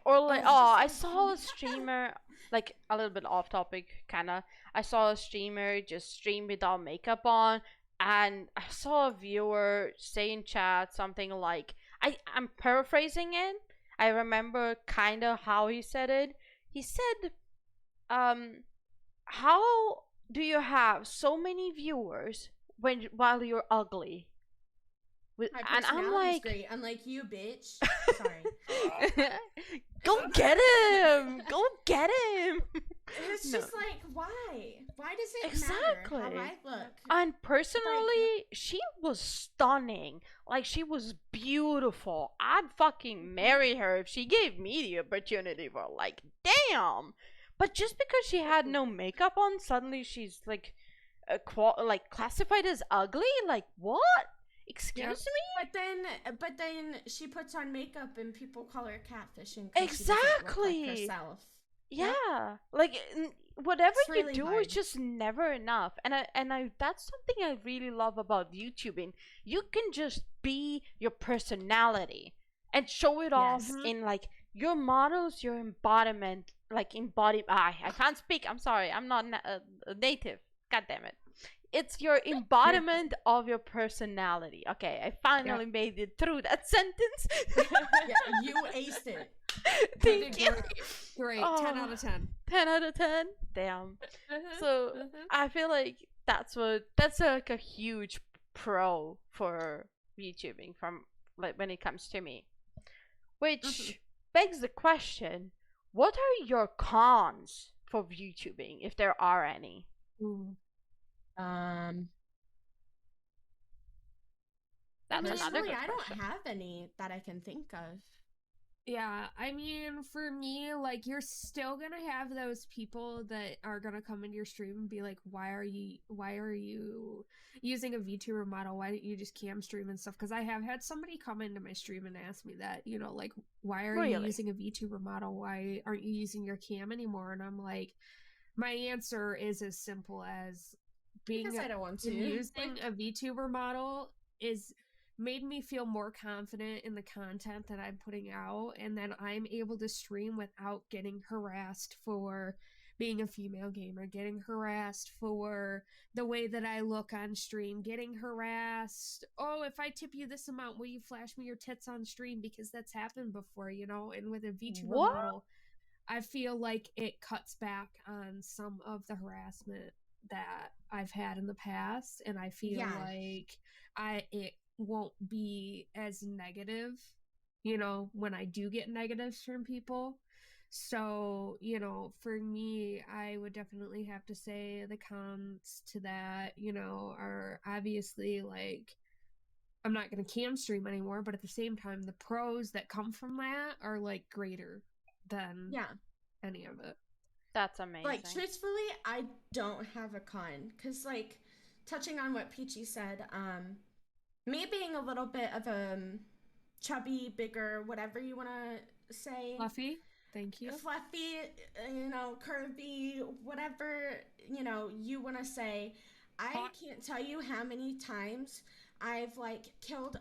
Or like, Oh, I it's just so saw a streamer, like a little bit off topic, kinda. I saw a streamer just stream without makeup on, and I saw a viewer say in chat something like, I'm paraphrasing it. I remember kinda how he said it. He said, how do you have so many viewers while you're ugly? and I'm like, great. Unlike you, bitch. Sorry. Go get him! Go get him! It's just like, why? Why does it Exactly. matter how I look? And personally, she was stunning. Like, she was beautiful. I'd fucking marry her if she gave me the opportunity for, like, damn! But just because she had no makeup on, suddenly she's, like, classified as ugly? Like, what? Excuse me? But then she puts on makeup and people call her catfishing. Exactly. She doesn't look like herself. Yeah, like whatever It's really you do hard. is just never enough, and I that's something I really love about YouTubing. You can just be your personality and show it off in like your models, your embodiment, like I can't speak. I'm sorry, I'm not a native. God damn it. It's your embodiment of your personality. Okay, I finally made it through that sentence. Yeah, you aced it. Thank you. Great. 10 out of 10. 10 out of 10. Damn. So I feel like that's like a huge pro for YouTubing from like when it comes to me. Which begs the question, what are your cons for YouTubing, if there are any? That's another Personally, good I don't question. have any that I can think of. Yeah, I mean, for me, like, you're still gonna have those people that are gonna come into your stream and be like, why are you using a VTuber model? Why didn't you just cam stream and stuff? Because I have had somebody come into my stream and ask me that, you know, like, why are you Really? using a VTuber model? Why aren't you using your cam anymore? And I'm like, my answer is as simple as Because I don't want to. using a VTuber model is made me feel more confident in the content that I'm putting out, and then I'm able to stream without getting harassed for being a female gamer, getting harassed for the way that I look on stream, getting harassed, oh, if I tip you this amount, will you flash me your tits on stream? Because that's happened before, you know. And with a VTuber What? model, I feel like it cuts back on some of the harassment that I've had in the past, and I feel like it won't be as negative, you know, when I do get negatives from people. So, you know, for me, I would definitely have to say the cons to that, you know, are obviously like, I'm not going to cam stream anymore, but at the same time, the pros that come from that are like greater than any of it. That's amazing. Like, truthfully, I don't have a con. Because, like, touching on what Peachy said, me being a little bit of a chubby, bigger, whatever you want to say. Fluffy, thank you. Fluffy, you know, curvy, whatever, you know, you want to say. I can't tell you how many times I've, like, killed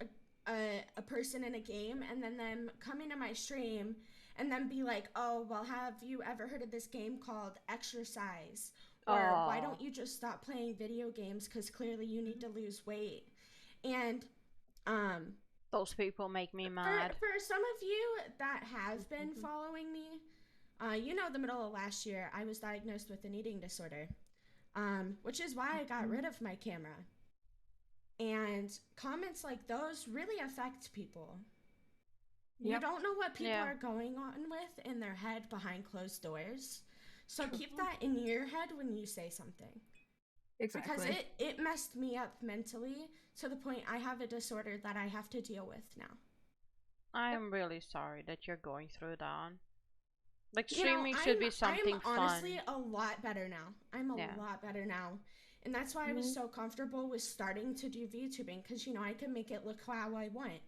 a person in a game and then them come into my stream and then be like, oh, well, have you ever heard of this game called Exercise? Or why don't you just stop playing video games because clearly you need to lose weight? And those people make me mad. For some of you that have been following me, you know, the middle of last year, I was diagnosed with an eating disorder, which is why I got rid of my camera. And comments like those really affect people. You don't know what people are going on with in their head behind closed doors. So keep that in your head when you say something. Exactly. Because it messed me up mentally to the point I have a disorder that I have to deal with now. I'm really sorry that you're going through that. Like, streaming should be something fun. I'm honestly a lot better now. I'm a lot better now. And that's why I was so comfortable with starting to do VTubing, because, you know, I can make it look how I want.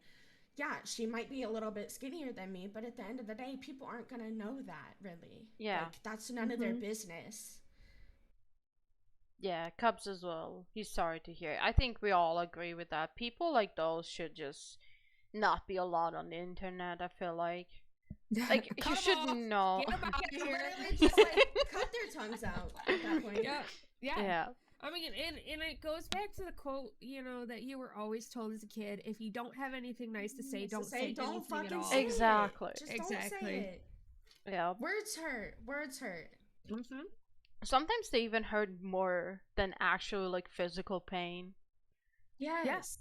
Yeah, she might be a little bit skinnier than me, but at the end of the day, people aren't going to know that, really. Yeah. Like, that's none of their business. Yeah, Cubs as well. He's sorry to hear. I think we all agree with that. People like those should just not be allowed on the internet, I feel like. Like, you shouldn't know. Get them out of here. Just, like, cut their tongues out at that point. Yeah. I mean, and it goes back to the quote, you know, that you were always told as a kid: if you don't have anything nice to say, don't say anything at all. Exactly. Just don't say it. Yeah. Words hurt. Words hurt. Sometimes they even hurt more than actual, like, physical pain. Yes.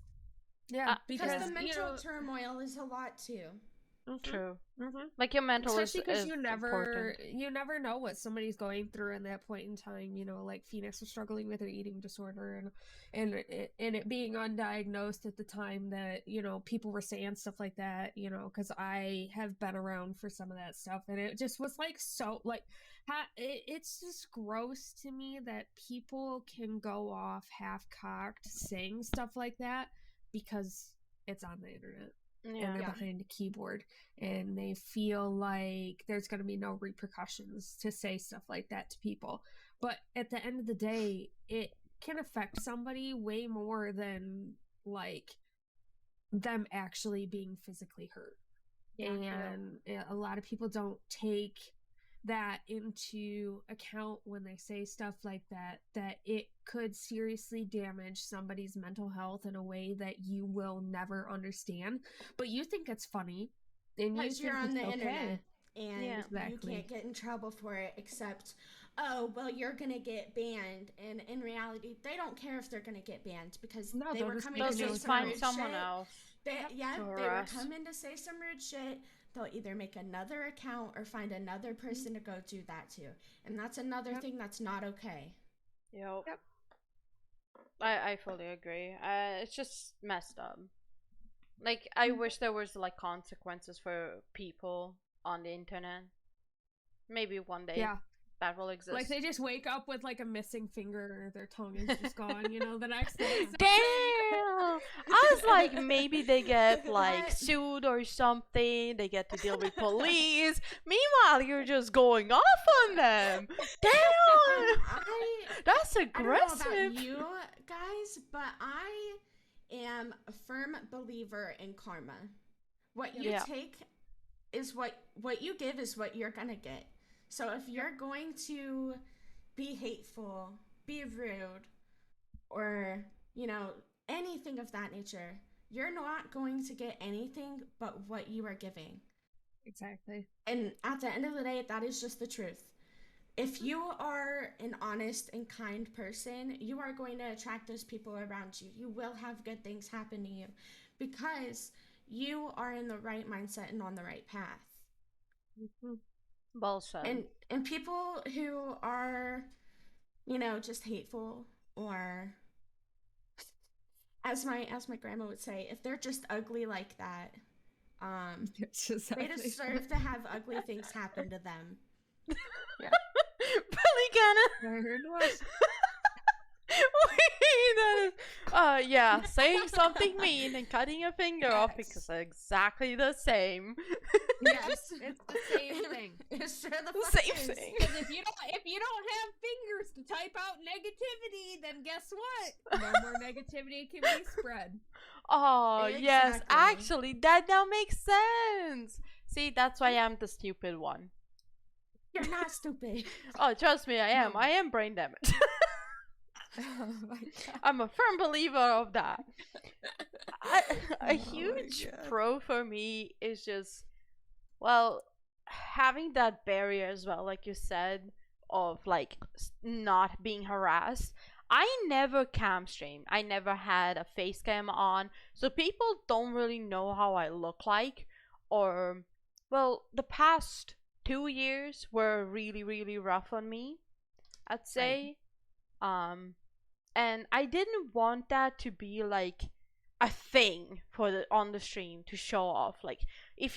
Yeah, because the mental turmoil is a lot too. True. Like, your mental especially because is you important. never know what somebody's going through in that point in time. You know, like Phoenix was struggling with her eating disorder, and it being undiagnosed at the time that, you know, people were saying stuff like that. You know, because I have been around for some of that stuff, and it just was like so like it's just gross to me that people can go off half-cocked saying stuff like that because it's on the internet. And they're behind a keyboard and they feel like there's going to be no repercussions to say stuff like that to people. But at the end of the day, it can affect somebody way more than like them actually being physically hurt. And a lot of people don't take that into account when they say stuff like that it could seriously damage somebody's mental health in a way that you will never understand, but you think it's funny and because you're on the internet and you can't get in trouble for it, except, oh, well, you're gonna get banned. And in reality, they don't care if they're gonna get banned because they were coming to say some rude someone shit. else. They were coming to say some rude shit. They'll either make another account or find another person to go do that to. And that's another thing that's not okay. Yep. I fully agree. It's just messed up. Like, I wish there was like consequences for people on the internet. Maybe one day Yeah. that will exist. Like they just wake up with like a missing finger, or their tongue is just gone, you know, the next day. So Damn! I was like, maybe they get like What? sued or something. They get to deal with police. Meanwhile, you're just going off on them. Damn! That's I don't know aggressive. about you guys, but I am a firm believer in karma. What you Yeah. take is what you give is what you're gonna get. So if you're going to be hateful, be rude, or anything of that nature, you're not going to get anything but what you are giving. exactly. And at the end of the day, that is just the truth. If you are an honest and kind person, you are going to attract those people around you. You will have good things happen to you because you are in the right mindset and on the right path. Mm-hmm. Well said. And people who are, just hateful, or as my grandma would say, if they're just ugly like that, It's just they ugly. deserve to have ugly things happen to them. Pelicana. I heard was. Wait, that is, yeah, saying something mean and cutting a finger off because they're exactly the same. Yes, It's the same thing. it sure the fuck Same is. thing. Because if you don't have fingers to type out negativity, then guess what? No more negativity can be spread. Oh, yes, Exactly. actually, that now makes sense. See, that's why I'm the stupid one. You're not stupid. Oh, trust me, I am. No. I am brain damaged. Oh my god. I'm a firm believer of that. A Oh my huge God. pro for me is just, well, having that barrier as well, like you said, of like not being harassed. I never cam streamed. I never had a face cam on, so people don't really know how I look like. Or, well, the past 2 years were really, really rough on me, I'd say. And I didn't want that to be like a thing for on the stream to show off. Like, if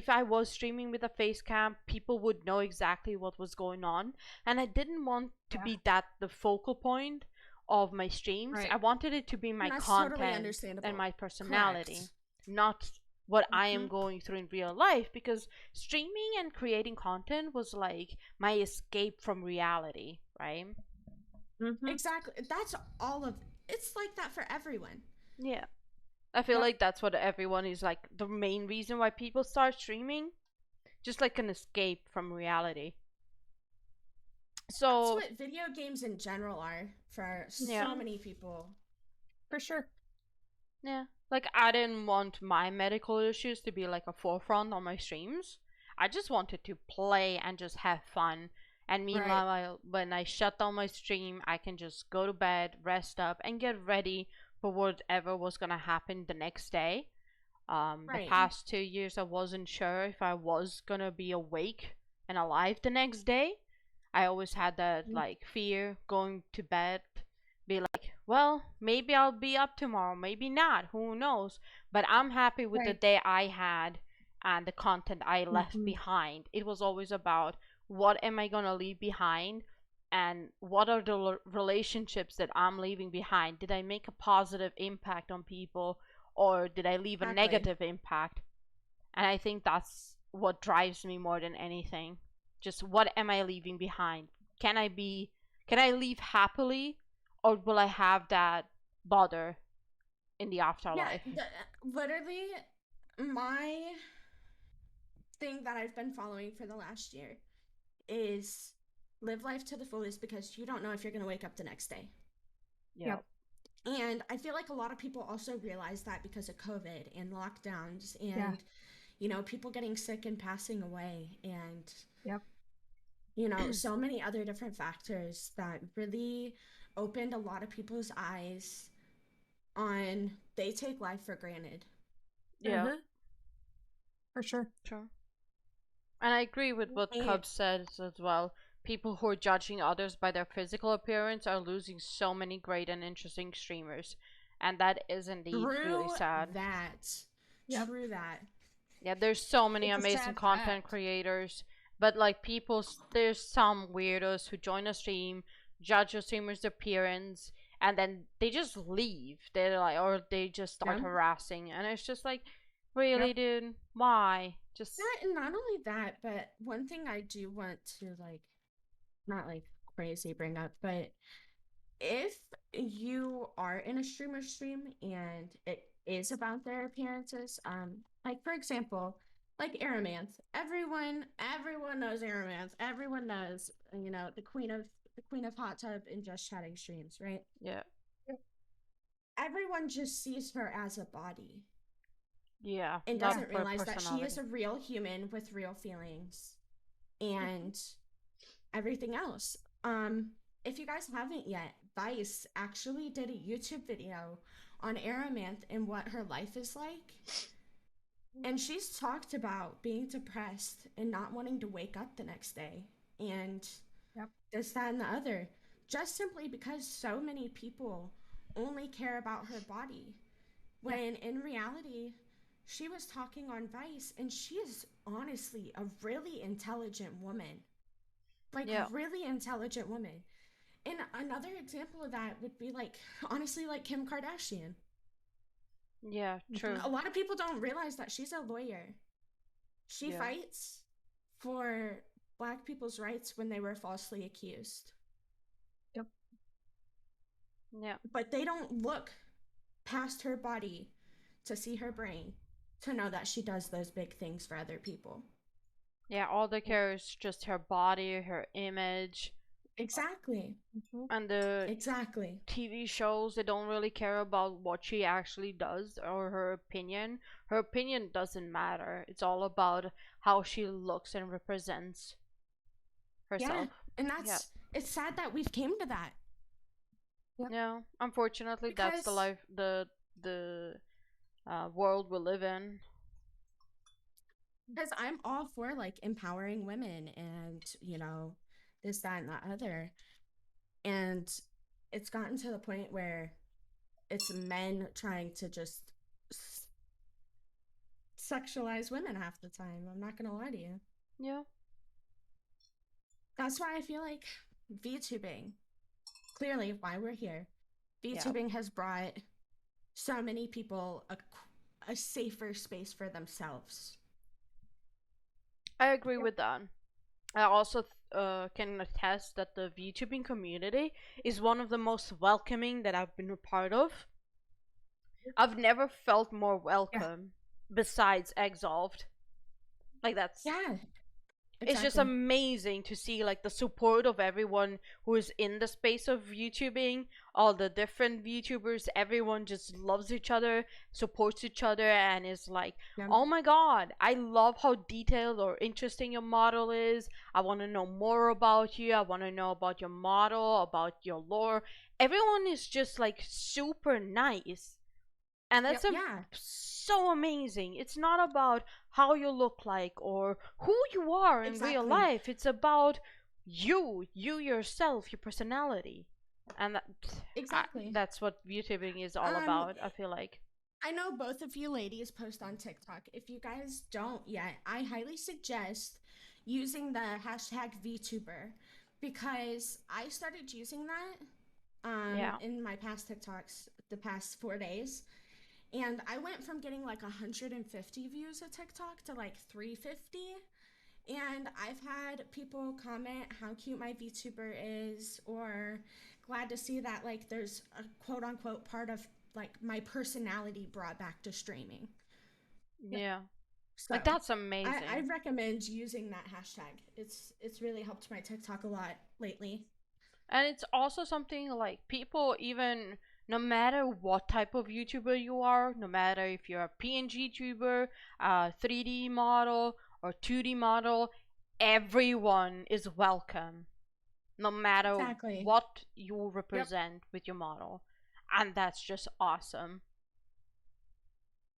I was streaming with a face cam, people would know exactly what was going on, and I didn't want to be that the focal point of my streams. Right. I wanted it to be my That's totally content understandable. and my personality, Correct. not what I am Mhm. going through in real life, because streaming and creating content was like my escape from reality, right? Mm-hmm. Exactly. That's all of it's like that for everyone. Yeah. I feel Yep. like that's what everyone is like, the main reason why people start streaming. Just like an escape from reality. So, That's what video games in general are for Yeah. so many people. For sure. yeah. Like, I didn't want my medical issues to be like a forefront on my streams. I just wanted to play and just have fun. And meanwhile, when I shut down my stream, I can just go to bed, rest up, and get ready for whatever was gonna happen the next day. The Right. past 2 years, I wasn't sure if I was gonna be awake and alive the next day. I always had that like fear going to bed, be like, well, maybe I'll be up tomorrow, maybe not, who knows. But I'm happy with the Right. day I had and the content I left Mhm. behind. It was always about what am I gonna leave behind, and what are the relationships that I'm leaving behind. Did I make a positive impact on people, or did I leave a Exactly. negative impact? And I think that's what drives me more than anything. Just what am I leaving behind? Can I leave happily, or will I have that bother in the afterlife? Yeah, literally, my thing that I've been following for the last year is live life to the fullest, because you don't know if you're going to wake up the next day. Yep. And I feel like a lot of people also realize that because of COVID and lockdowns and, Yeah. People getting sick and passing away and, Yep. So many other different factors that really opened a lot of people's eyes on they take life for granted. Yeah. Uh-huh. For sure. Sure. And I agree with what And- Cub said as well. People who are judging others by their physical appearance are losing so many great and interesting streamers. and that is indeed really True sad. that. Yep. True that. Yeah, there's so many It's a amazing sad content fact. creators, but like there's some weirdos who join a stream, judge a streamer's appearance, and then they just leave. They're like, or they just start Yep. harassing, and it's just like, really, Yep. dude, why? Just And not only that, but one thing I do want to like, not like crazy bring up, but if you are in a streamer stream and it is about their appearances, like for example, like Aramanth, everyone knows Aramanth. Everyone knows, the queen of hot tub and just chatting streams, right? yeah, Everyone just sees her as a body yeah, and not doesn't for realize that she is personality. a real human with real feelings and everything else. If you guys haven't yet, Vice actually did a YouTube video on Aramanth and what her life is like. And she's talked about being depressed and not wanting to wake up the next day and Yep. this, that, and the other, just simply because so many people only care about her body. When in reality, she was talking on Vice and she is honestly a really intelligent woman. Like, Yeah, really intelligent woman. And another example of that would be like, honestly, like Kim Kardashian. yeah, true. A lot of people don't realize that she's a lawyer. She Yeah. fights for Black people's rights when they were falsely accused. Yep. Yeah, But they don't look past her body to see her brain to know that she does those big things for other people. yeah. All they care is just her body, her image, Exactly. and the Exactly. TV shows. They don't really care about what she actually does or her opinion. Her opinion doesn't matter. It's all about how she looks and represents Yeah. herself. And it's sad that we've came to that. Yeah, unfortunately, that's the Because life, the world we live in. because I'm all for like empowering women and, this, that, and that other. And it's gotten to the point where it's men trying to just sexualize women half the time. I'm not gonna lie to you. Yeah, That's why I feel like VTubing, clearly why we're here, VTubing has brought so many people a safer space for themselves. I agree with that. I also can attest that the VTubing community is one of the most welcoming that I've been a part of. I've never felt more welcome besides Exolved. Like that's Yeah. It's just Exactly. amazing to see like the support of everyone who is in the space of YouTubing, all the different VTubers, everyone just loves each other, supports each other, and is like, Yeah. oh my god, I love how detailed or interesting your model is. I want to know more about you. I want to know about your model, about your lore. Everyone is just like super nice. And that's Yeah. so amazing. It's not about how you look like or who you are in real Exactly. life. It's about you yourself, your personality. And Exactly. that's what VTubing is all about, I feel like. I know both of you ladies post on TikTok. If you guys don't yet, I highly suggest using the hashtag VTuber because I started using that Yeah. in my past TikToks the past 4 days. And I went from getting like 150 views of TikTok to like 350. And I've had people comment how cute my VTuber is, or glad to see that like there's a quote unquote part of like my personality brought back to streaming. Yeah. So Like that's amazing. I recommend using that hashtag. It's really helped my TikTok a lot lately. And it's also something like people, even no matter what type of YouTuber you are, no matter if you're a PNG YouTuber, a 3D model, or 2D model, everyone is welcome, no matter Exactly. what you represent with your model. And that's just awesome.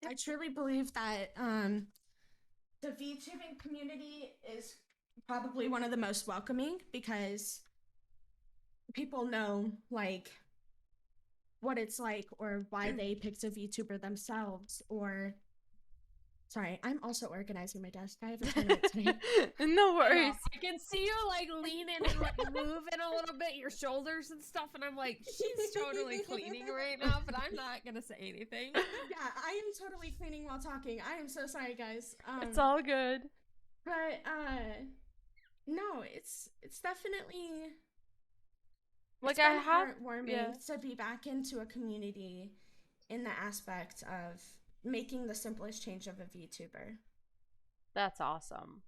I truly believe that the VTubing community is probably one of the most welcoming because people know like what it's like or why they picked a VTuber themselves or sorry, I'm also organizing my desk. I have a tournament today. No worries. I can see you like leaning and like moving a little bit, your shoulders and stuff, and I'm like, she's totally cleaning right now, but I'm not gonna say anything. Yeah, I am totally cleaning while talking. I am so sorry, guys. It's all good. But no, it's definitely Like it's I been have, heartwarming to be back into a community in the aspect of making the simplest change of a VTuber. That's awesome.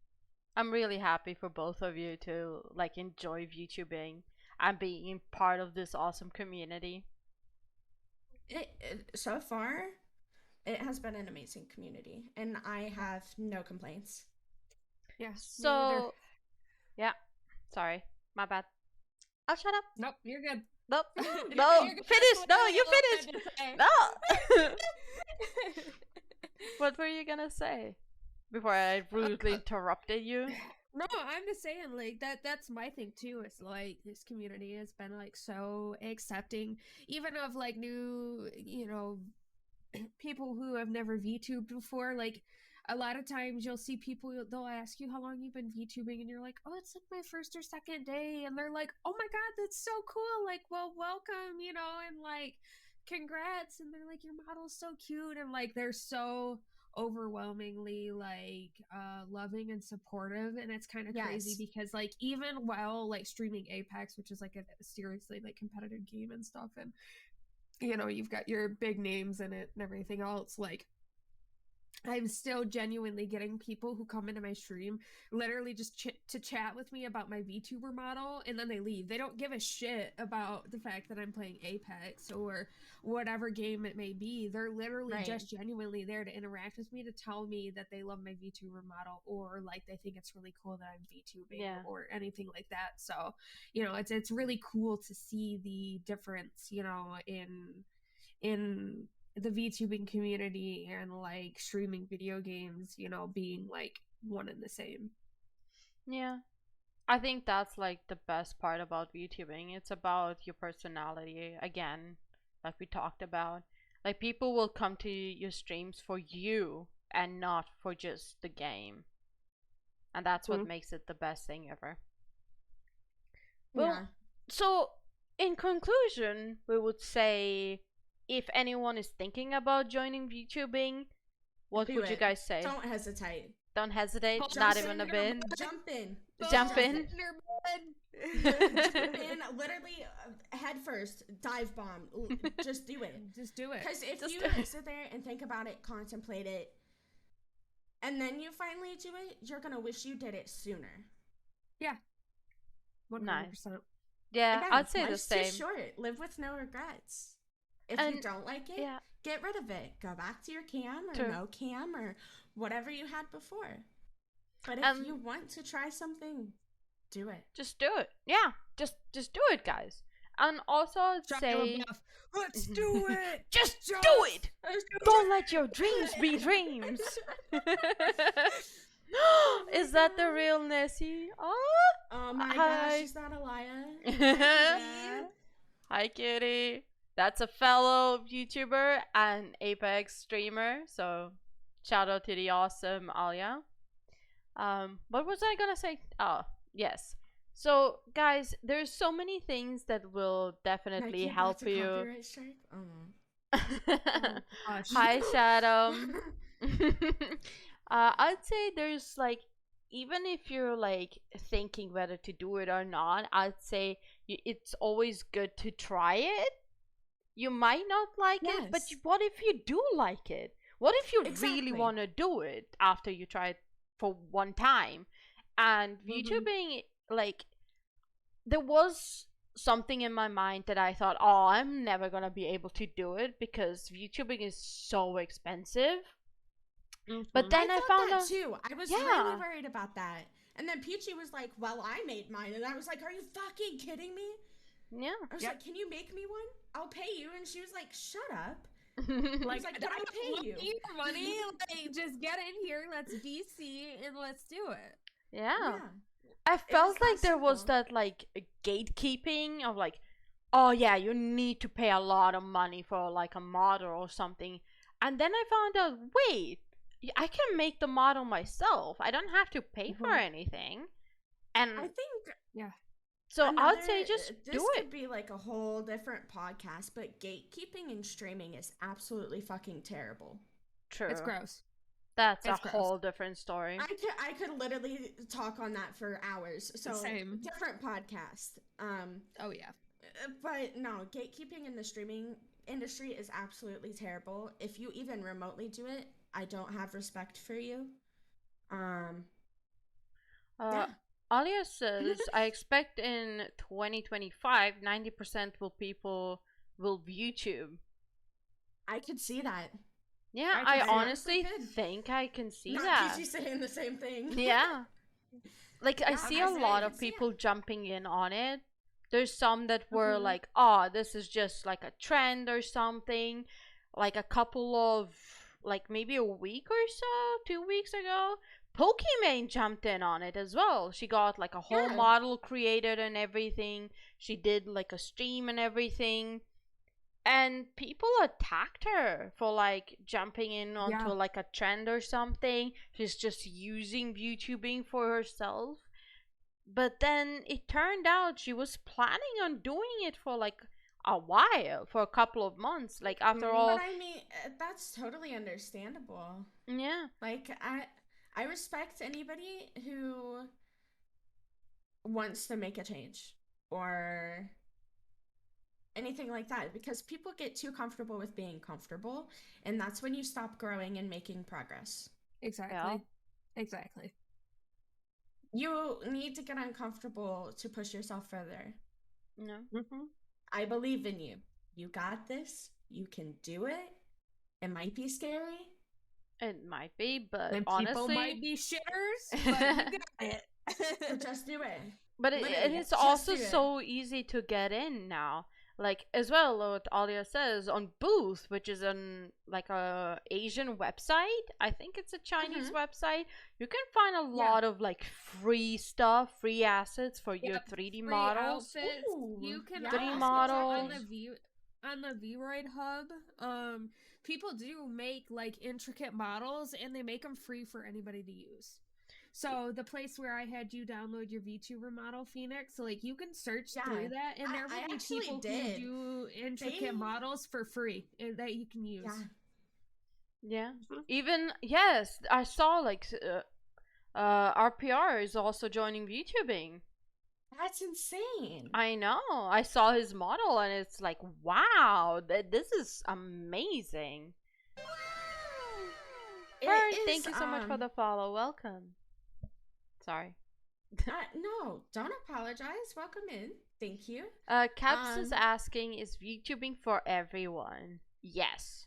I'm really happy for both of you to like enjoy VTubing and being part of this awesome community. So far, it has been an amazing community, and I have no complaints. Yeah. So, yeah. Sorry, my bad. I'll shut up. Nope, you're good. Nope. You're No, good. finish. That's No, what you I finish. wanted to say. No. What were you gonna say before I rudely interrupted you? No, I'm just saying, like, that's my thing too. Is like this community has been like so accepting, even of like new, people who have never VTubed before. Like a lot of times you'll see people, they'll ask you how long you've been VTubing, and you're like, oh, it's like my first or second day, and they're like, oh my god, that's so cool, like, well, welcome, and like, congrats, and they're like, your model's so cute, and like, they're so overwhelmingly like loving and supportive, and it's kind of crazy because like even while like streaming Apex, which is like a seriously like competitive game and stuff, and you've got your big names in it and everything else, like I'm still genuinely getting people who come into my stream literally just to chat with me about my VTuber model, and then they leave. They don't give a shit about the fact that I'm playing Apex or whatever game it may be. They're literally just genuinely there to interact with me, to tell me that they love my VTuber model, or like they think it's really cool that I'm VTubing or anything like that. So, it's really cool to see the difference, in the VTubing community and like streaming video games, being like one and the same. Yeah. I think that's like the best part about VTubing. It's about your personality again, like we talked about. Like people will come to your streams for you and not for just the game. And that's what makes it the best thing ever. Well, so in conclusion, we would say if anyone is thinking about joining VTubing, what would you guys say? Don't hesitate. Don't hesitate. Not even a bit. Jump in. Jump in. Jump in. Literally, head first. Dive bomb. Just do it. Just do it. Because if you sit there and think about it, contemplate it, and then you finally do it, you're gonna wish you did it sooner. Yeah. 100%. Nice. Yeah, again, I'd say the life's same. too short. Live with no regrets. If you don't like it, get rid of it. Go back to your cam or no cam or whatever you had before. But if you want to try something, do it. Just do it. Yeah, just do it, guys. And also say, let's do it. Just do it. Don't let your dreams be dreams. Is that the real Nessie? Oh my gosh, she's not a liar. Hi, Kitty. That's a fellow YouTuber and Apex streamer. So, shout out to the awesome Alia. What was I gonna say? Oh, yes. So, guys, there's so many things that will definitely help you. Hi, Shadow. I'd say there's like, even if you're like thinking whether to do it or not, I'd say it's always good to try it. You might not like it, but what if you do like it? What if you really want to do it after you try it for one time? And VTubing, like, there was something in my mind that I thought, oh, I'm never gonna be able to do it because VTubing is so expensive. But then I found that too. I was really worried about that. And then Peachy was like, well, I made mine. And I was like, are you fucking kidding me? Yeah. I was like, can you make me one? I'll pay you. And she was like, shut up. Like, I was like, but I'll pay you. For money. Like, just get in here. Let's VC and let's do it. Yeah. I felt like there was that like gatekeeping of like, oh yeah, you need to pay a lot of money for like a model or something. And then I found out, wait, I can make the model myself. I don't have to pay for anything. And I think Yeah. so another I'd say just this do it. could be like a whole different podcast, but gatekeeping in streaming is absolutely fucking terrible. True. It's gross. That's It's a gross. whole different story. I could literally talk on that for hours. So Same. different podcast. Oh yeah. But no, gatekeeping in the streaming industry is absolutely terrible. If you even remotely do it, I don't have respect for you. Yeah. Alia says, I expect in 2025, 90% will people will VTube. I could see that. Yeah, I I could honestly could. think I can see Not that. Peachy saying the same thing. Yeah. Like, I Yeah, see I a say I lot can of see it. people jumping in on it. There's some that were Mhm. like, oh, this is just like a trend or something. Like a couple of, like maybe a week or so, 2 weeks ago, Pokimane jumped in on it as well. She got like a whole Yeah. model created and everything. She did like a stream and everything. And people attacked her for like jumping in onto Yeah. like a trend or something. She's just using VTubing for herself. But then it turned out she was planning on doing it for like a while, for a couple of months. Like after all, But I mean, that's totally understandable. yeah, Like I respect anybody who wants to make a change or anything like that, because people get too comfortable with being comfortable, and that's when you stop growing and making progress. Exactly. Yeah. Exactly. You need to get uncomfortable to push yourself further. no, Mm-hmm. I believe in you. You got this. You can do it. It might be scary. it might be, but And honestly, people might be shitters, but you got it. But just do it. but it Literally, is just also do it. so easy to get in now. Like as well, what Alia says on Booth, which is an like a Asian website. I think it's a Chinese website. You can find a lot of like free stuff, free assets for your Yep, 3D free models. outfits. Ooh, You can yeah, 3D also models. on the Vroid hub. People do make like intricate models, and they make them free for anybody to use. So the place where I had you download your VTuber model, Phoenix, so like you can search Yeah, through that, and there I will be actually people did. who do intricate They- models for free that you can use. Yeah. Yeah. Mhm. Even yes, I saw like RPR is also joining VTubing. That's insane. I know. I saw his model and it's like, wow, this is amazing. Fern, thank you so much for the follow. Welcome. Sorry. No, don't apologize. Welcome in. Thank you. Caps is asking, is VTubing for everyone? Yes.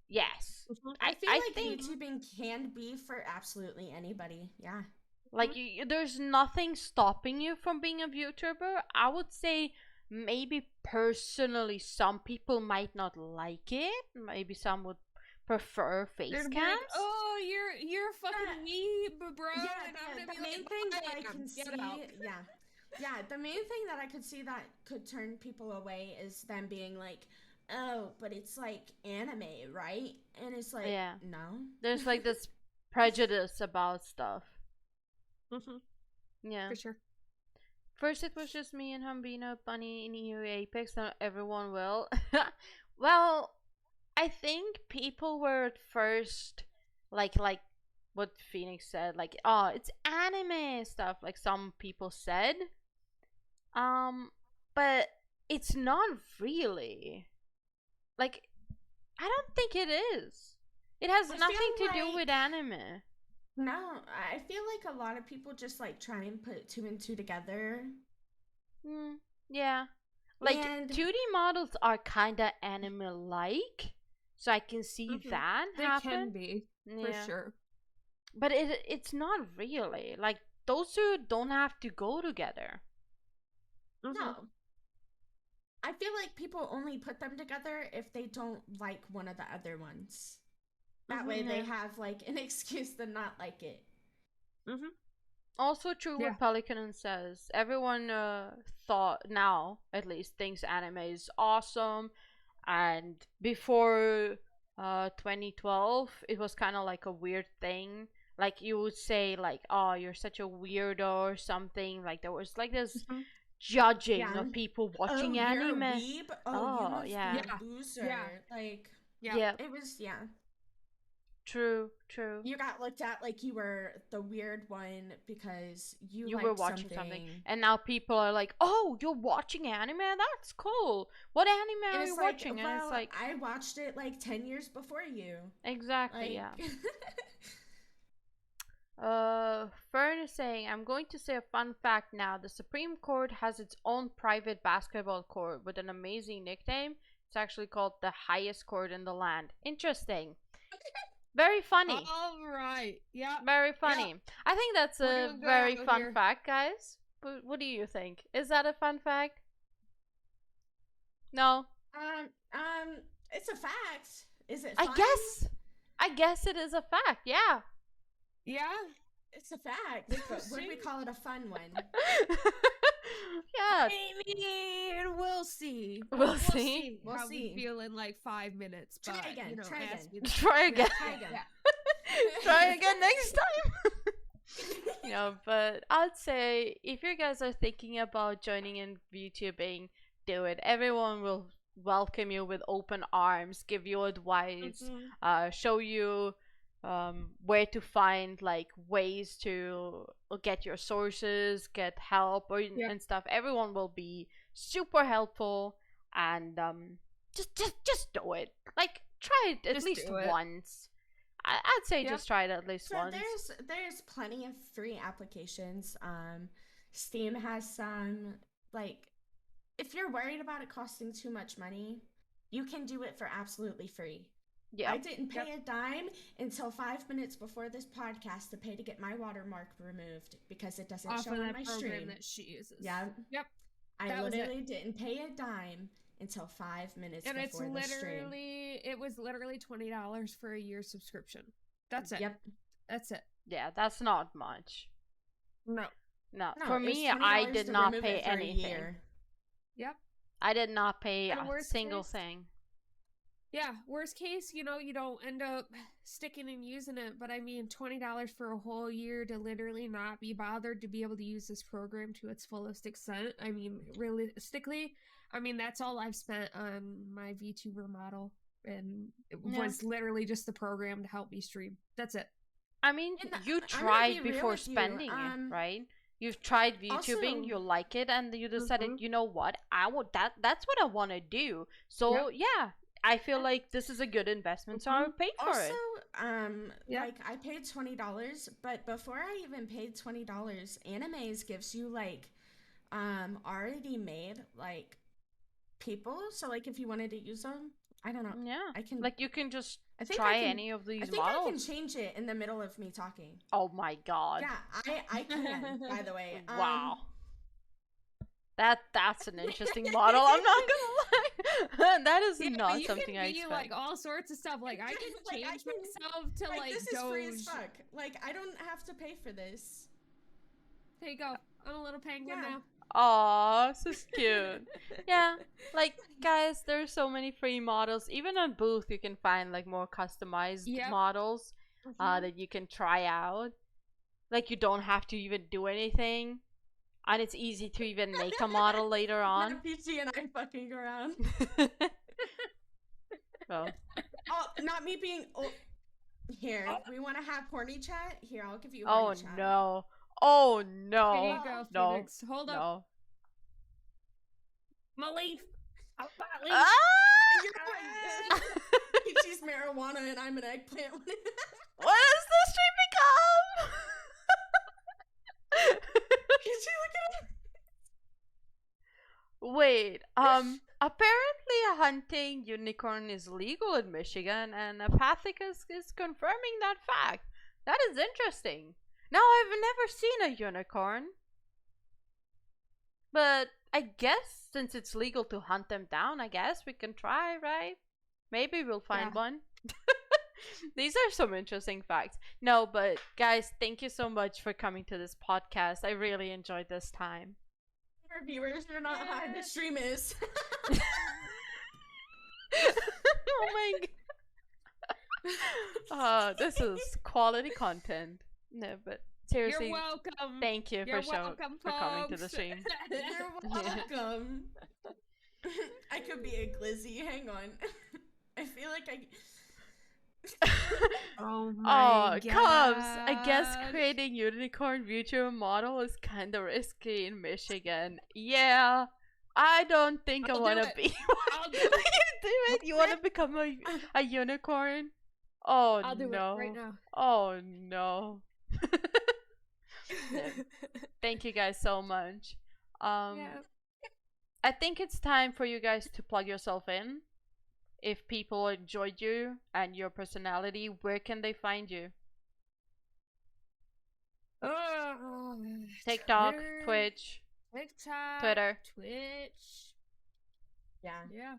Yes. I feel I like think YouTubing can be for absolutely anybody. Yeah. like there's nothing stopping you from being a VTuber. I would say maybe personally some people might not like it. Maybe some would prefer face They're cams. like, oh, you're fucking weeb, bro. Yeah, and I'm gonna the be main like, thing that I "Bam, can see, get out." yeah, the main thing that I could see that could turn people away is them being like, oh, but it's like anime, right? And it's like, Yeah. no. There's like this prejudice about stuff. Mhm, Yeah. for sure. First, it was just me and Hambina, Bunny in EU Apex. Now everyone will. Well, I think people were at first like what Phoenix said, like, oh, it's anime stuff. Like some people said, but it's not really. Like, I don't think it is. It has I nothing feel to do like- with anime. No, I feel like a lot of people just like try and put two and two together. Yeah. Like And- 2D models are kind of anime-like, so I can see Mhm. that They happen. can be, for Yeah. sure. But it's not really. Like those two don't have to go together. Mhm. No. I feel like people only put them together if they don't like one of the other ones. That way they Yeah. have like an excuse to not like it. Mhm. Also true Yeah. what Pelican says. Everyone thought now at least thinks anime is awesome, and before 2012 it was kind of like a weird thing. Like you would say like, "Oh, you're such a weirdo" or something. Like there was like this Mhm. judging Yeah. of people Oh, watching you're a anime. weeb? Oh, you Oh, must be yeah. Yeah. a loser. Yeah. Like, Yeah. Yeah, it was, yeah. true, true. You got looked at like you were the weird one because you You were liked watching something. something, and now people are like, "Oh, you're watching anime? That's cool. What anime And are it's you like, watching?" And well, it's like, I watched it like 10 years before you. exactly, Like, yeah. Fern is saying, I'm going to say a fun fact now. The Supreme Court has its own private basketball court with an amazing nickname. It's actually called the highest court in the land. Interesting. Very funny. All right. Yeah. Very funny. I think that's We're a doing good very out fun here. fact, guys. But what do you think? Is that a fun fact? No? it's a fact. Is it I fun? guess it is a fact, yeah. Yeah. It's a fact, but would we call it a fun one? Yeah. I mean, we'll see. We'll see. We'll how see. we feel in like 5 minutes. Try but, again, You know, try as again. we- Try again. Try again. Try again next time. You know, but I'd say if you guys are thinking about joining in VTubing, do it. Everyone will welcome you with open arms, give you advice, show you where to find like ways to get your sources, get help, or and stuff. Everyone will be super helpful, and just do it. Like try it at Just least do it. once. I'd say Yep. just try it at least So once. there's plenty of free applications. Steam has some, like, if you're worried about it costing too much money, you can do it for absolutely free. Yeah. I didn't pay a dime until 5 minutes before this podcast to pay to get my watermark removed because it doesn't Off show of on that my program stream. that she uses. Yeah. Yep. I that was it. literally didn't pay a dime until 5 minutes And it's before the stream. literally, it was literally $20 for a year subscription. That's it. Yep. That's it. Yeah, that's not much. No. No, No, for it was me, $20 I did to not remove pay it for a anything. year. Yep. I did not pay And a worst single case- thing. Yeah, worst case, you know, you don't end up sticking and using it, but I mean, $20 for a whole year to literally not be bothered to be able to use this program to its fullest extent. I mean, realistically, I mean, that's all I've spent on my VTuber model, and it was literally just the program to help me stream. That's it. I mean, And you I'm gonna tried be real before with you, spending it, right? You've tried VTubing, also- you like it, and you decided, Mhm. you know what, I would that's what I want to do. So yeah, I feel like this is a good investment, so I would pay for Also, it. like I paid $20, but before I even paid $20, Animes gives you like already made like people. So like if you wanted to use them, I don't know. Yeah, I can like you can just I think try I can, any of these I think I can models. change it in the middle of me talking. Oh my god! Yeah, I can. By the way, Wow. That's an interesting model. I'm not gonna lie. That is not you something can I be, expect. like all sorts of stuff. Like I can Like, change I can- myself to like this is free as Doge. fuck. Like I don't have to pay for this. There you go. I'm a little penguin Yeah. now. Aw, so cute. Yeah, like guys, there's so many free models. Even on Booth, you can find like more customized models that you can try out. Like you don't have to even do anything, and it's easy to even make a model later on. Peachy and I fucking around. Well, Oh, not me being. Oh, here, we want to have horny chat. Here, I'll give you. oh Horny chat. no! Oh There no! you go, No. Phoenix. Hold up. No! My leaf. I'm my leaf. Ah! Peachy's marijuana and I'm an eggplant. What does the stream become? Peachy, look at it. Wait, apparently hunting unicorn is legal in Michigan, and Apathicus is confirming that fact. That is interesting. Now, I've never seen a unicorn. But I guess since it's legal to hunt them down, I guess we can try, right? Maybe we'll find one. These are some interesting facts. No, but guys, thank you so much for coming to this podcast. I really enjoyed this time. Our viewers are not how the stream is. Oh my god. This is quality content. No, but seriously, You're welcome. thank you You're for welcome, coming to the folks. stream. You're welcome. I could be a glizzy. Hang on. I feel like Oh my Cubs! I guess gosh. creating unicorn VTuber model is kinda risky in Michigan. Yeah, I don't think I I'll do wanna it. be I'll do You it. do it? You wanna become a unicorn? Oh I'll do no. it right now. Oh no. Thank you guys so much. Yeah. I think it's time for you guys to plug yourself in. If people enjoyed you and your personality, where can they find you? TikTok, Twitter, Twitch, TikTok, Twitter. Twitch. yeah. Yeah.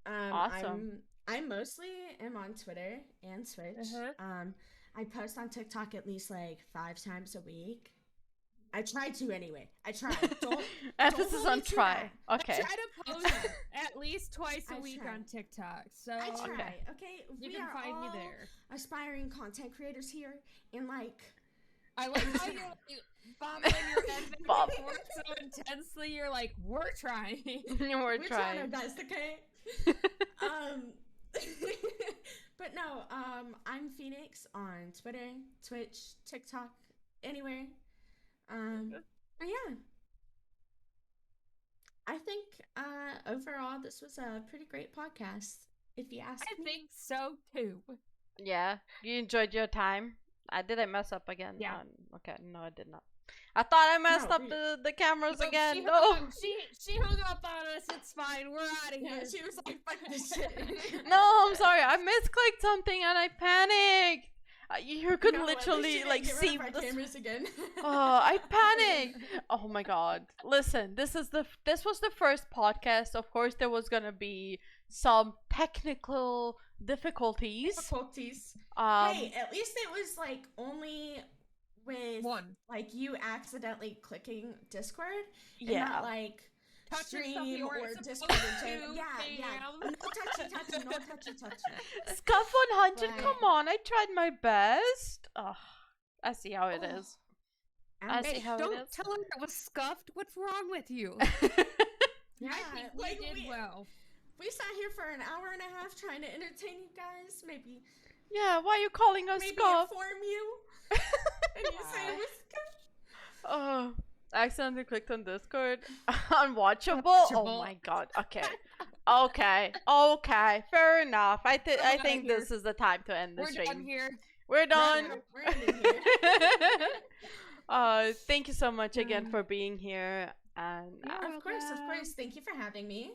Awesome. I mostly am on Twitter and Twitch. I post on TikTok at least like 5 times a week. I try to anyway. I try. Don't Emphasis hold on me to try. that. Okay. I try to post at least twice a I week try. on TikTok, so I try. Okay. Okay, you we can are find me all there. aspiring content creaters here, and like I like how you bobbling your head back Bob. and forth so intensely. You're like, we're trying. We're trying trying. our best, okay? But no, I'm Phoenix on Twitter, Twitch, TikTok, anywhere. But yeah. I think overall this was a pretty great podcast, if you ask I me. think so too. Yeah, you enjoyed your time. Did I mess up again? Yeah. Okay, no, I did not. I thought I messed No, up the cameras No, again. She No. hung, up, she hung up on us. It's fine. We're out of Yeah, here. she was like, fuck this shit. No, I'm sorry. I misclicked something and I panicked. You could You know what, we literally shouldn't like get rid see of our the cameras again. I panicked. Oh my god. Listen, this was the first podcast. Of course there was going to be some technical difficulties. Hey, at least it was like only with One. like you accidentally clicking Discord and Yeah. not like Touching stuff stream you or weren't Discord supposed in to, general. Yeah. fam. No touchy, no touchy. Scuff 100, But- come on. I tried my best. Ugh. I see how it is. I see how it Don't is. tell her it was scuffed. What's wrong with you? Yeah, I think we like did well. we sat here for an hour and a half trying to entertain you guys. Maybe Yeah, why are you calling us Scuff? inform you. And you say it was Scuff. Oh, accidentally clicked on Discord. Unwatchable? Oh Unwatchable. my god. Okay. Fair enough. I outta think here. this is the time to end the We're stream. done here. We're done. We're ending here. Thank you so much again for being here. And Of course. Thank you for having me.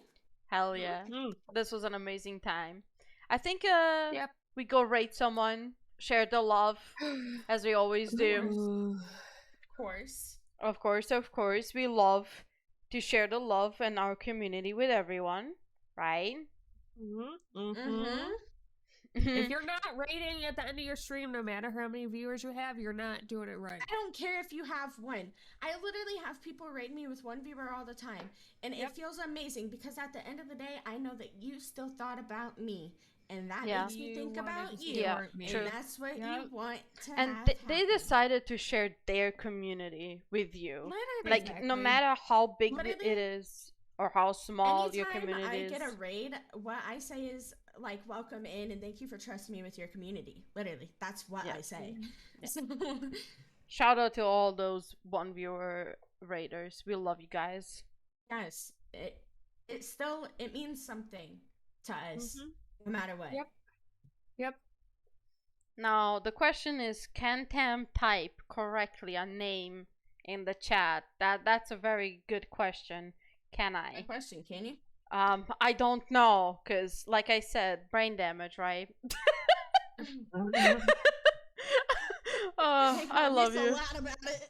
hell yeah, Mm. this was an amazing time. I think Yep. we go rate someone, share the love as we always do. Of course. Of course, we love to share the love in our community with everyone, right? Mm-hmm. If you're not rating at the end of your stream, no matter how many viewers you have, you're not doing it right. I don't care if you have one. I literally have people rate me with 1 viewer all the time. And Yep. it feels amazing because at the end of the day, I know that you still thought about me. And that Yeah. makes me think wanted about to you. Yeah, support me. true. And that's what Yep. you want to And have they happen. decided to share their community with you. Literally. Like, no Exactly. matter how big Literally. it is or how small your Anytime community I is. get a raid, what I say is like, welcome in and thank you for trusting me with your community. Literally, that's what Yeah. I say. So, Shout out to all those 1 viewer raiders. We love you guys. yes, it means something to us, Mhm. no matter what. Yep. Now, the question is, can Tam type correctly a name in the chat? That's a very good question. Can Good I? question, can you? I don't know, cause like I said, brain damage, right? Hey, I Mom, love you're you. so loud about it.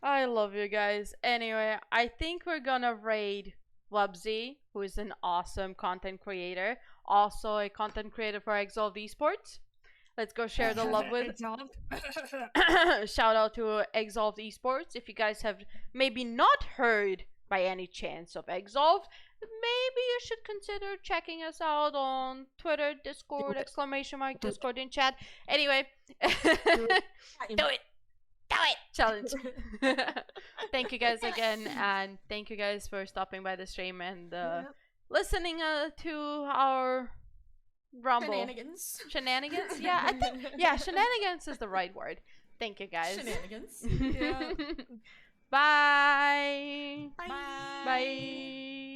I love you guys. Anyway, I think we're gonna raid Wubsy, who is an awesome content creator. also a content creator for Exolved Esports. Let's go share the love with. Exolved. Shout out to Exolved Esports. If you guys have maybe not heard by any chance of Exolved, maybe you should consider checking us out on Twitter, Discord, ! Discord in chat. Anyway, do it. Challenge. Thank you guys again, and thank you guys for stopping by the stream and listening to our rumble. Shenanigans. Yeah, I think shenanigans is the right word. Thank you guys. Shenanigans. Bye. Bye. Bye.